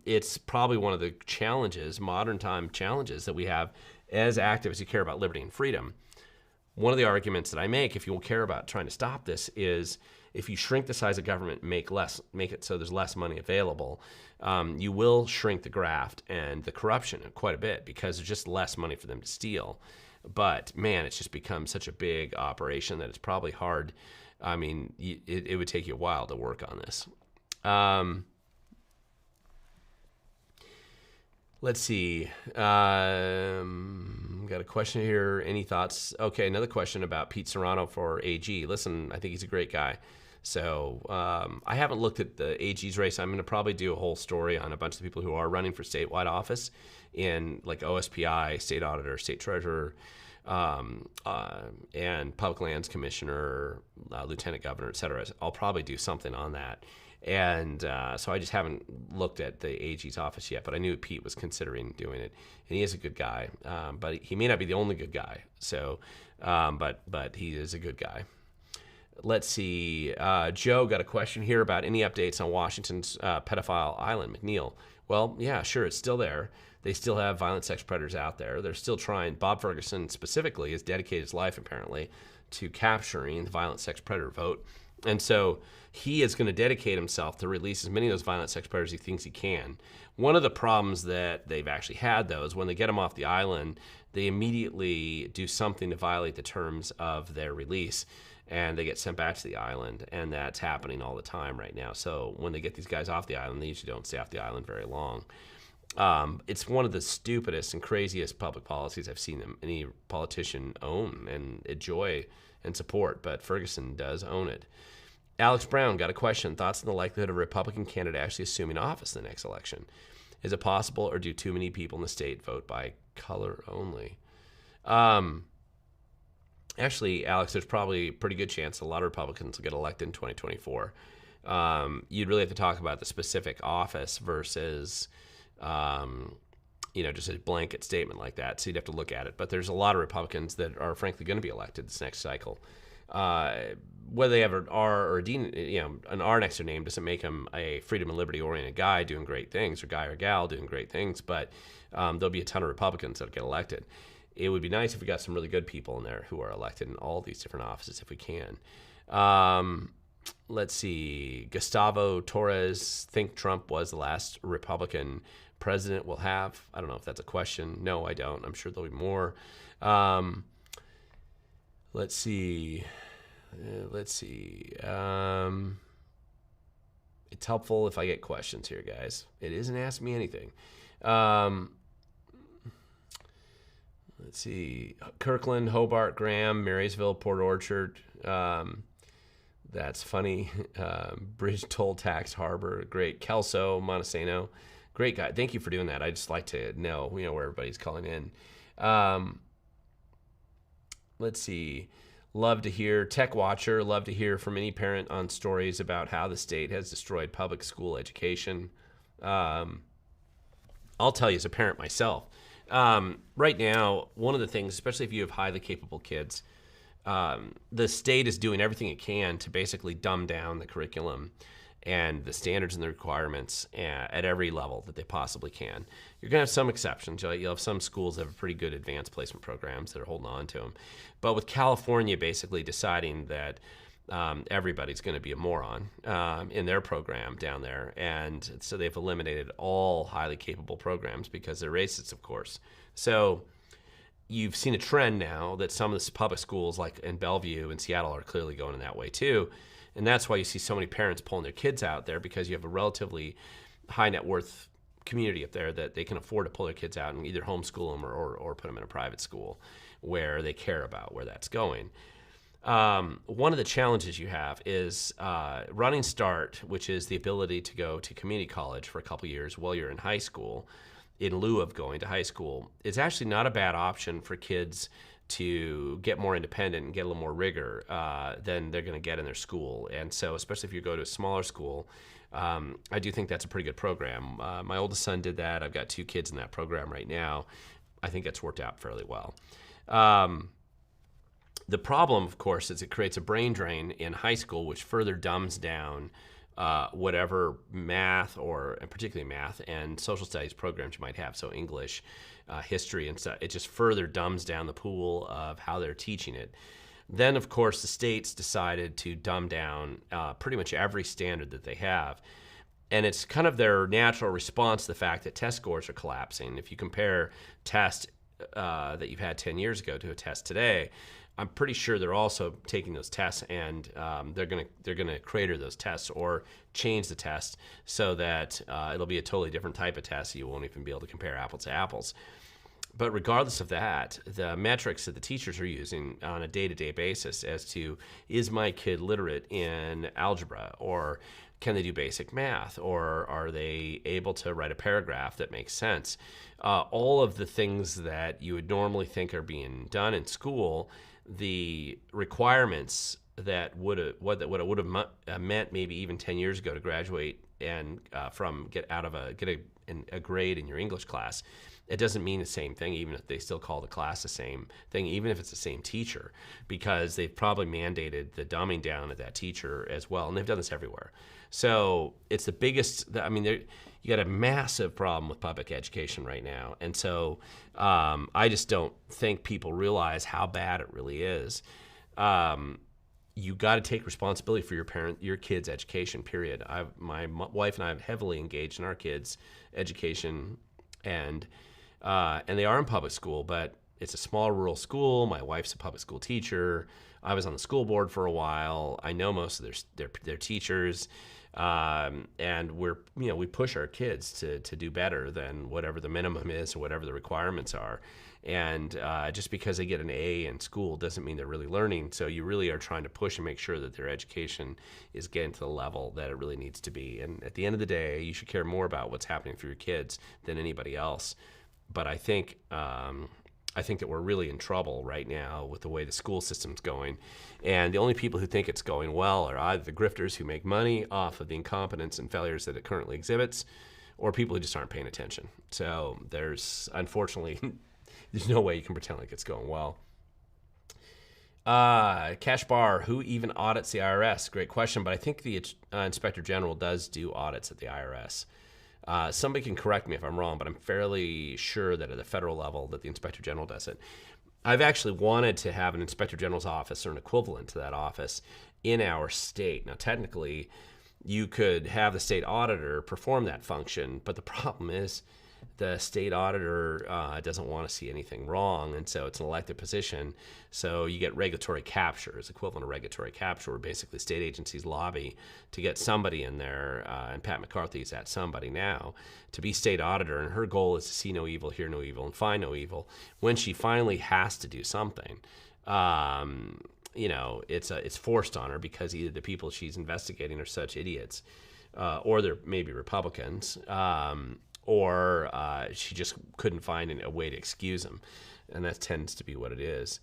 it's probably one of the challenges, modern time challenges that we have as activists who care about liberty and freedom. One of the arguments that I make, if you care about trying to stop this, is if you shrink the size of government, make it so there's less money available, you will shrink the graft and the corruption quite a bit because there's just less money for them to steal. But man, it's just become such a big operation that it's probably hard. I mean, it would take you a while to work on this. Let's see. Got a question here. Any thoughts? Okay, another question about Pete Serrano for AG. Listen, I think he's a great guy. So I haven't looked at the AG's race. I'm going to probably do a whole story on a bunch of the people who are running for statewide office in like OSPI, state auditor, state treasurer, and public lands commissioner, lieutenant governor, et cetera. I'll probably do something on that. And so I just haven't looked at the AG's office yet, but I knew Pete was considering doing it. And he is a good guy, but he may not be the only good guy. So, but he is a good guy. Let's see. Joe got a question here about any updates on Washington's pedophile island, McNeil. Well, yeah, sure, it's still there. They still have violent sex predators out there. They're still trying. Bob Ferguson specifically has dedicated his life, apparently, to capturing the violent sex predator vote. And so he is going to dedicate himself to release as many of those violent sex predators as he thinks he can. One of the problems that they've actually had, though, is when they get them off the island, they immediately do something to violate the terms of their release, and they get sent back to the island, and that's happening all the time right now. So when they get these guys off the island, they usually don't stay off the island very long. It's one of the stupidest and craziest public policies I've seen any politician own and enjoy and support, but Ferguson does own it. Alex Brown got a question. Thoughts on the likelihood of a Republican candidate actually assuming office in the next election? Is it possible, or do too many people in the state vote by color only? Actually, Alex, there's probably a pretty good chance a lot of Republicans will get elected in 2024. You'd really have to talk about the specific office versus, just a blanket statement like that. So you'd have to look at it. But there's a lot of Republicans that are frankly going to be elected this next cycle. Whether they have an R or a D, an R next to their name doesn't make them a freedom and liberty oriented guy doing great things, or guy or gal doing great things. But there'll be a ton of Republicans that'll get elected. It would be nice if we got some really good people in there who are elected in all these different offices if we can. Let's see. Gustavo Torres, think Trump was the last Republican president we'll have? I don't know if that's a question. No, I don't. I'm sure there'll be more. Let's see. It's helpful if I get questions here, guys. It isn't Ask Me Anything. Let's see. Kirkland, Hobart, Graham, Marysville, Port Orchard. That's funny. Bridge, Toll, Tax, Harbor. Great. Kelso, Montesano. Great guy. Thank you for doing that. I just like to know, where everybody's calling in. Let's see. Love to hear. Tech Watcher. Love to hear from any parent on stories about how the state has destroyed public school education. I'll tell you as a parent myself. Right now, one of the things, especially if you have highly capable kids, the state is doing everything it can to basically dumb down the curriculum and the standards and the requirements at every level that they possibly can. You're going to have some exceptions. You'll have some schools that have pretty good advanced placement programs that are holding on to them. But with California basically deciding that everybody's going to be a moron in their program down there, and so they've eliminated all highly capable programs because they're racist, of course. So you've seen a trend now that some of the public schools, like in Bellevue and Seattle, are clearly going in that way too. And that's why you see so many parents pulling their kids out there, because you have a relatively high net worth community up there that they can afford to pull their kids out and either homeschool them or put them in a private school where they care about where that's going. One of the challenges you have is Running Start, which is the ability to go to community college for a couple years while you're in high school, in lieu of going to high school. It's actually not a bad option for kids to get more independent and get a little more rigor than they're going to get in their school. And so, especially if you go to a smaller school, I do think that's a pretty good program. My oldest son did that. I've got 2 kids in that program right now. I think it's worked out fairly well. The problem, of course, is it creates a brain drain in high school, which further dumbs down whatever math, or and particularly math and social studies programs you might have. So English, history, and stuff. It just further dumbs down the pool of how they're teaching it. Then, of course, the states decided to dumb down pretty much every standard that they have. And it's kind of their natural response to the fact that test scores are collapsing. If you compare tests that you've had 10 years ago to a test today, I'm pretty sure they're also taking those tests, and they're gonna crater those tests or change the test so that it'll be a totally different type of test. You won't even be able to compare apples to apples. But regardless of that, the metrics that the teachers are using on a day-to-day basis as to, is my kid literate in algebra, or can they do basic math, or are they able to write a paragraph that makes sense? All of the things that you would normally think are being done in school, the requirements that what it would have meant maybe even 10 years ago to graduate and get a grade in your English class, it doesn't mean the same thing, even if they still call the class the same thing, even if it's the same teacher, because they've probably mandated the dumbing down of that teacher as well, and they've done this everywhere. So it's the biggest, you got a massive problem with public education right now. And so I just don't think people realize how bad it really is. You got to take responsibility for your kid's education, period. My wife and I have heavily engaged in our kids' education, and they are in public school, but it's a small rural school. My wife's a public school teacher. I was on the school board for a while. I know most of their teachers. And we push our kids to do better than whatever the minimum is or whatever the requirements are. And just because they get an A in school doesn't mean they're really learning. So you really are trying to push and make sure that their education is getting to the level that it really needs to be. And at the end of the day, you should care more about what's happening for your kids than anybody else. But I think that we're really in trouble right now with the way the school system's going. And the only people who think it's going well are either the grifters who make money off of the incompetence and failures that it currently exhibits, or people who just aren't paying attention. So unfortunately, there's no way you can pretend like it's going well. Cash Bar, who even audits the IRS? Great question, but I think the Inspector General does do audits at the IRS. Somebody can correct me if I'm wrong, but I'm fairly sure that at the federal level that the Inspector General does it. I've actually wanted to have an Inspector General's office or an equivalent to that office in our state. Now, technically, you could have the state auditor perform that function, but the problem is the state auditor doesn't want to see anything wrong, and so it's an elected position. So you get regulatory capture, it's equivalent of regulatory capture, where basically state agencies lobby to get somebody in there, and Pat McCarthy's that somebody now, to be state auditor, and her goal is to see no evil, hear no evil, and find no evil. When she finally has to do something, it's forced on her because either the people she's investigating are such idiots, or they're maybe Republicans, or she just couldn't find a way to excuse them. And that tends to be what it is.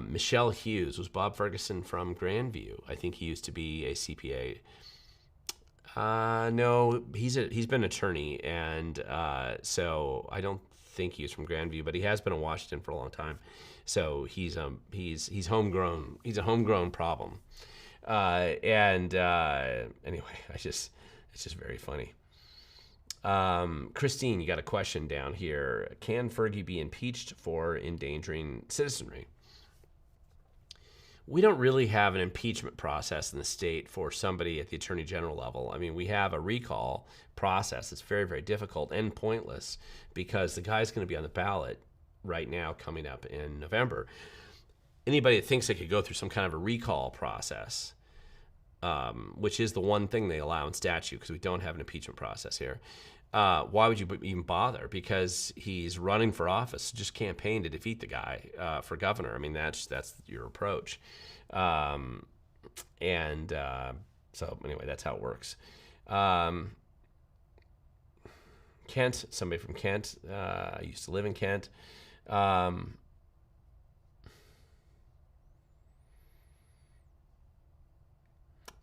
Michelle Hughes, was Bob Ferguson from Grandview? I think he used to be a CPA. No, he's been an attorney, and so I don't think he was from Grandview, but he has been in Washington for a long time. So he's homegrown. He's a homegrown problem. Anyway, it's just very funny. Christine, you got a question down here. Can Fergie be impeached for endangering citizenry? We don't really have an impeachment process in the state for somebody at the Attorney General level. I mean, we have a recall process that's very, very difficult and pointless because the guy's going to be on the ballot right now coming up in November. Anybody that thinks they could go through some kind of a recall process, which is the one thing they allow in statute because we don't have an impeachment process here. Why would you even bother? Because he's running for office. Just campaign to defeat the guy for governor. I mean, that's your approach. And so anyway, that's how it works. Kent, somebody from Kent. I used to live in Kent.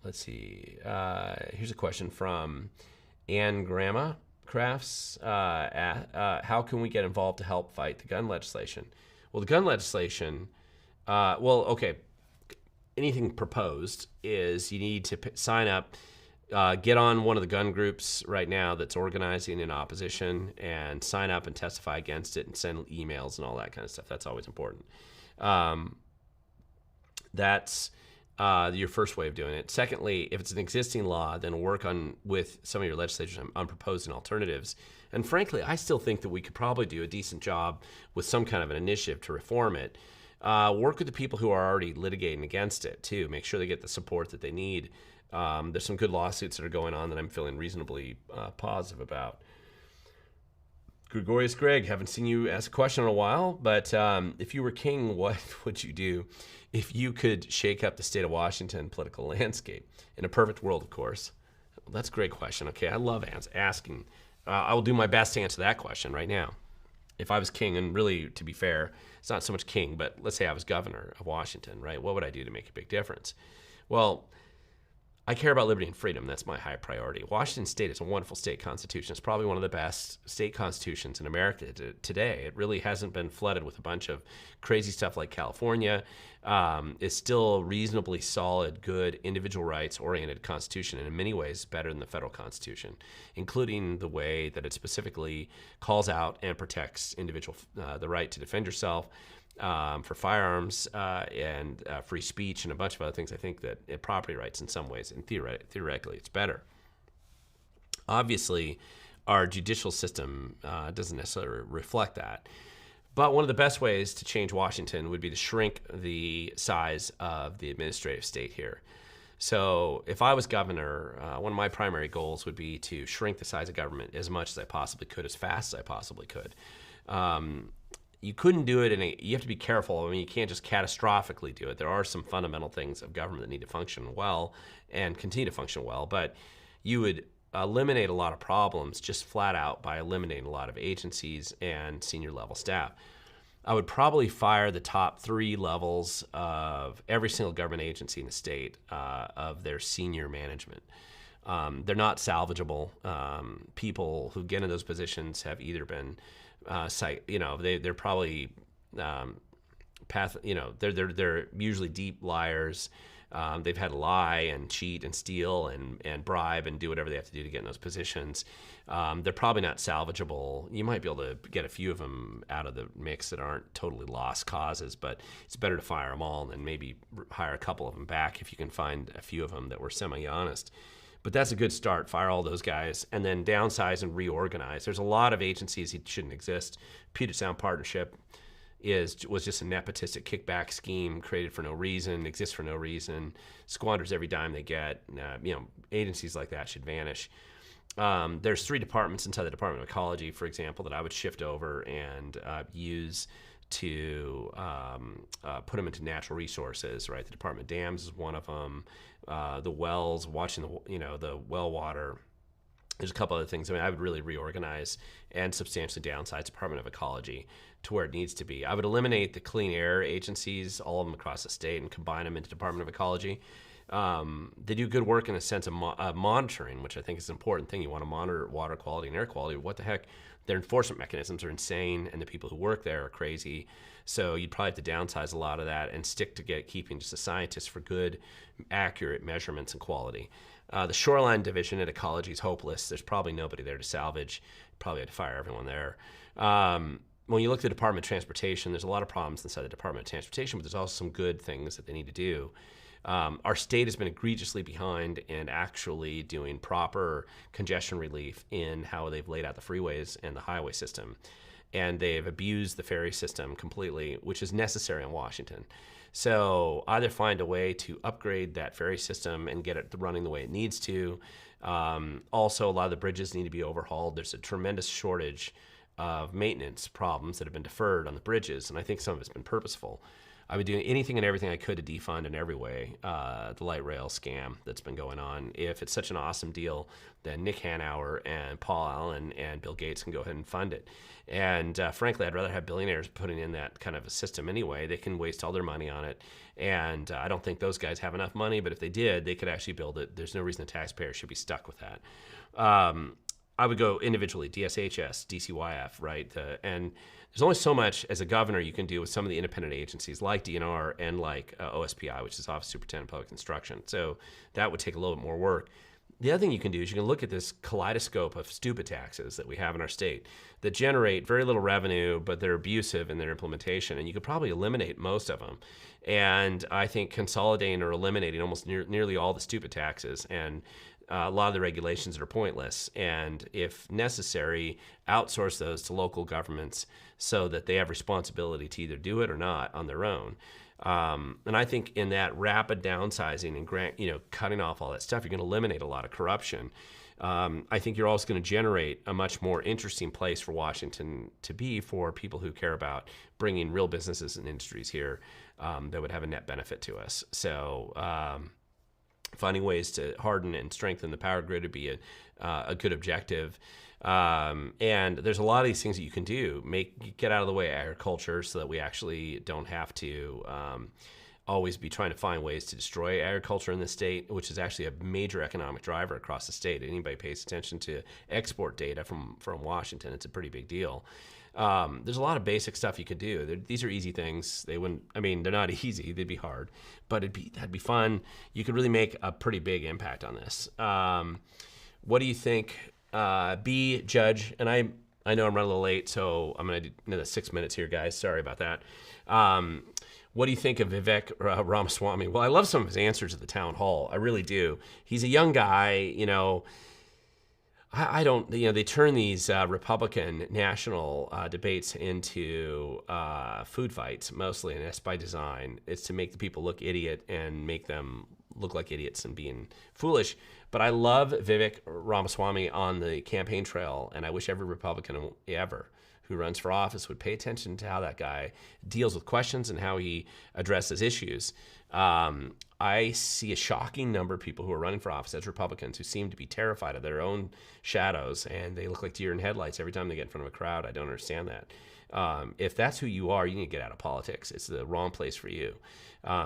Let's see. Here's a question from Ann Grandma Crafts. How can we get involved to help fight the gun legislation? Well, the gun legislation, okay. Anything proposed is you need to sign up, get on one of the gun groups right now that's organizing in opposition, and sign up and testify against it and send emails and all that kind of stuff. That's always important. That's your first way of doing it. Secondly, if it's an existing law, then work with some of your legislators on proposing alternatives. And frankly, I still think that we could probably do a decent job with some kind of an initiative to reform it. Work with the people who are already litigating against it, too. Make sure they get the support that they need. There's some good lawsuits that are going on that I'm feeling reasonably positive about. Gregorius Greg, haven't seen you ask a question in a while, but if you were king, what would you do if you could shake up the state of Washington political landscape? In a perfect world, of course. Well, that's a great question. Okay, I love asking. I will do my best to answer that question right now. If I was king, and really, to be fair, it's not so much king, but let's say I was governor of Washington, right? What would I do to make a big difference? Well, I care about liberty and freedom. That's my high priority. Washington State is a wonderful state constitution. It's probably one of the best state constitutions in America today. It really hasn't been flooded with a bunch of crazy stuff like California. It's still a reasonably solid, good, individual rights-oriented constitution, and in many ways better than the federal constitution, including the way that it specifically calls out and protects individual the right to defend yourself, for firearms and free speech and a bunch of other things. I think that property rights in some ways, and theoretically, it's better. Obviously, our judicial system doesn't necessarily reflect that. But one of the best ways to change Washington would be to shrink the size of the administrative state here. So if I was governor, one of my primary goals would be to shrink the size of government as much as I possibly could, as fast as I possibly could. You couldn't do it you have to be careful. I mean, you can't just catastrophically do it. There are some fundamental things of government that need to function well and continue to function well, but you would eliminate a lot of problems just flat out by eliminating a lot of agencies and senior level staff. I would probably fire the top 3 levels of every single government agency in the state of their senior management. They're not salvageable. People who get in those positions have either been they're probably they're usually deep liars. They've had to lie and cheat and steal and bribe and do whatever they have to do to get in those positions. They're probably not salvageable. You might be able to get a few of them out of the mix that aren't totally lost causes, but it's better to fire them all and then maybe hire a couple of them back if you can find a few of them that were semi-honest. But that's a good start. Fire all those guys and then downsize and reorganize. There's a lot of agencies that shouldn't exist. Puget Sound Partnership was just a nepotistic kickback scheme created for no reason, exists for no reason, squanders every dime they get. Agencies like that should vanish. There's 3 departments inside the Department of Ecology, for example, that I would shift over and use to put them into natural resources, right? The Department of Dams is one of them. The wells, watching the well water. There's a couple other things. I mean, I would really reorganize and substantially downsize Department of Ecology to where it needs to be. I would eliminate the clean air agencies, all of them across the state, and combine them into Department of Ecology. They do good work in a sense of monitoring, which I think is an important thing. You want to monitor water quality and air quality. What the heck? Their enforcement mechanisms are insane, and the people who work there are crazy. So you'd probably have to downsize a lot of that and stick to keeping just the scientists for good, accurate measurements and quality. The shoreline division at Ecology is hopeless. There's probably nobody there to salvage. Probably had to fire everyone there. When you look at the Department of Transportation, there's a lot of problems inside the Department of Transportation, but there's also some good things that they need to do. Our state has been egregiously behind in actually doing proper congestion relief in how they've laid out the freeways and the highway system. And they've abused the ferry system completely, which is necessary in Washington. So either find a way to upgrade that ferry system and get it running the way it needs to. Also, a lot of the bridges need to be overhauled. There's a tremendous shortage of maintenance problems that have been deferred on the bridges, and I think some of it's been purposeful. I would do anything and everything I could to defund in every way the light rail scam that's been going on. If it's such an awesome deal, then Nick Hanauer and Paul Allen and Bill Gates can go ahead and fund it. And frankly, I'd rather have billionaires putting in that kind of a system anyway. They can waste all their money on it. And I don't think those guys have enough money, but if they did, they could actually build it. There's no reason the taxpayer should be stuck with that. I would go individually, DSHS, DCYF, right? And there's only so much as a governor you can do with some of the independent agencies like DNR and like OSPI, which is Office of Superintendent of Public Instruction. So that would take a little bit more work. The other thing you can do is you can look at this kaleidoscope of stupid taxes that we have in our state that generate very little revenue, but they're abusive in their implementation, and you could probably eliminate most of them. And I think consolidating or eliminating almost nearly all the stupid taxes and a lot of the regulations that are pointless, and if necessary, outsource those to local governments so that they have responsibility to either do it or not on their own. And I think in that rapid downsizing and cutting off all that stuff, you're going to eliminate a lot of corruption. I think you're also going to generate a much more interesting place for Washington to be for people who care about bringing real businesses and industries here that would have a net benefit to us. So finding ways to harden and strengthen the power grid would be a good objective. And there's a lot of these things that you can do. Get out of the way of agriculture so that we actually don't have to always be trying to find ways to destroy agriculture in the state, which is actually a major economic driver across the state. Anybody pays attention to export data from Washington, it's a pretty big deal. There's a lot of basic stuff you could do. These are easy things. They're not easy. They'd be hard, but that'd be fun. You could really make a pretty big impact on this. What do you think? B, Judge, and I know I'm running a little late, so I'm going to do another 6 minutes here, guys. Sorry about that. What do you think of Vivek Ramaswamy? Well, I love some of his answers at the town hall. I really do. He's a young guy, I don't, they turn these Republican national debates into food fights mostly, and that's by design. It's to make the people look idiot and make them look like idiots and being foolish. But I love Vivek Ramaswamy on the campaign trail, and I wish every Republican ever who runs for office would pay attention to how that guy deals with questions and how he addresses issues. I see a shocking number of people who are running for office as Republicans who seem to be terrified of their own shadows, and they look like deer in headlights every time they get in front of a crowd. I don't understand that. If that's who you are, you need to get out of politics. It's the wrong place for you.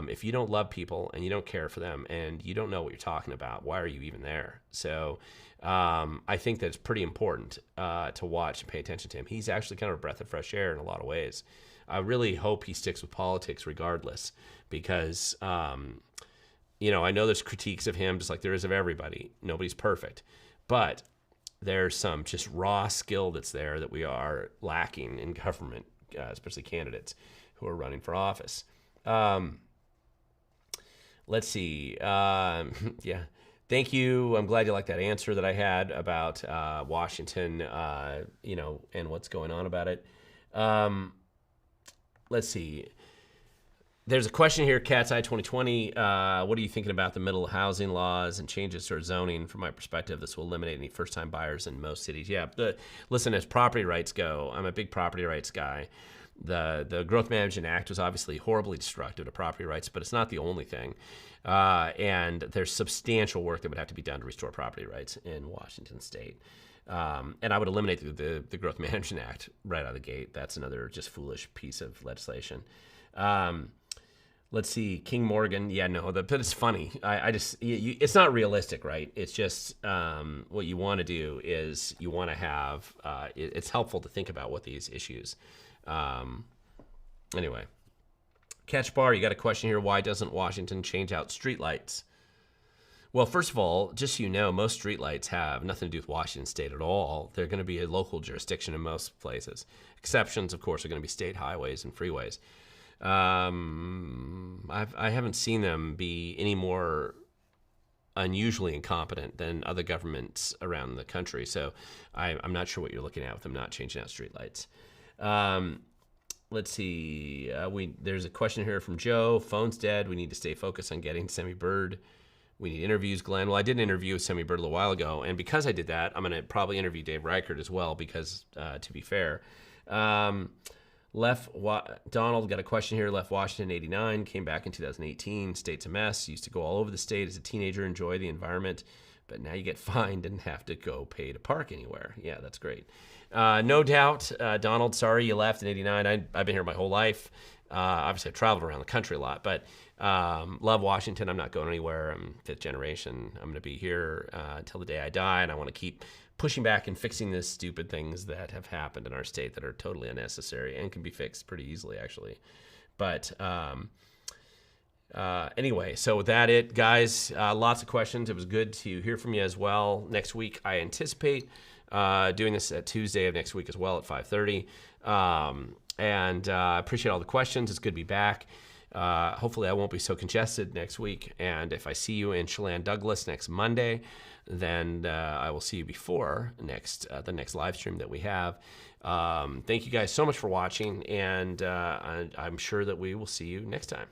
If you don't love people and you don't care for them and you don't know what you're talking about, why are you even there? So I think that it's pretty important to watch and pay attention to him. He's actually kind of a breath of fresh air in a lot of ways. I really hope he sticks with politics regardless, because I know there's critiques of him just like there is of everybody. Nobody's perfect. But there's some just raw skill that's there that we are lacking in government, especially candidates who are running for office. Let's see. Yeah. Thank you. I'm glad you liked that answer that I had about Washington, and what's going on about it. Let's see. There's a question here, Cat's Eye 2020. What are you thinking about the middle housing laws and changes to our zoning? From my perspective, this will eliminate any first-time buyers in most cities. Yeah, listen, as property rights go, I'm a big property rights guy. The Growth Management Act was obviously horribly destructive to property rights, but it's not the only thing. And there's substantial work that would have to be done to restore property rights in Washington state. And I would eliminate the Growth Management Act right out of the gate. That's another just foolish piece of legislation. Let's see, King Morgan. Yeah, no, but it's funny. It's not realistic, right? It's just what you want to do is you want to have. It's helpful to think about what these issues. Anyway, Catch Bar, you got a question here. Why doesn't Washington change out streetlights? Well, first of all, just so you know, most streetlights have nothing to do with Washington state at all. They're going to be a local jurisdiction in most places. Exceptions, of course, are going to be state highways and freeways. I haven't seen them be any more unusually incompetent than other governments around the country. So I'm not sure what you're looking at with them not changing out streetlights. Let's see. There's a question here from Joe. Phone's dead. We need to stay focused on getting Semi Bird. We need interviews, Glenn. Well, I did an interview with Semi Bird a little while ago, and because I did that, I'm going to probably interview Dave Reichert as well, because to be fair. Donald got a question here. Left Washington in 89, came back in 2018. State's a mess. Used to go all over the state as a teenager, enjoy the environment, but now you get fined and have to go pay to park anywhere. Yeah, that's great. No doubt, Donald, sorry you left in 89. I've been here my whole life. Obviously, I've traveled around the country a lot, but love Washington. I'm not going anywhere. I'm fifth generation. I'm going to be here until the day I die, and I want to keep pushing back and fixing the stupid things that have happened in our state that are totally unnecessary and can be fixed pretty easily, actually. But anyway, so with that it, guys, lots of questions. It was good to hear from you as well. Next week, I anticipate doing this at Tuesday of next week as well at 5:30. And I appreciate all the questions. It's good to be back. Hopefully I won't be so congested next week. And if I see you in Chelan Douglas next Monday, then I will see you before the next live stream that we have. Thank you guys so much for watching, and I'm sure that we will see you next time.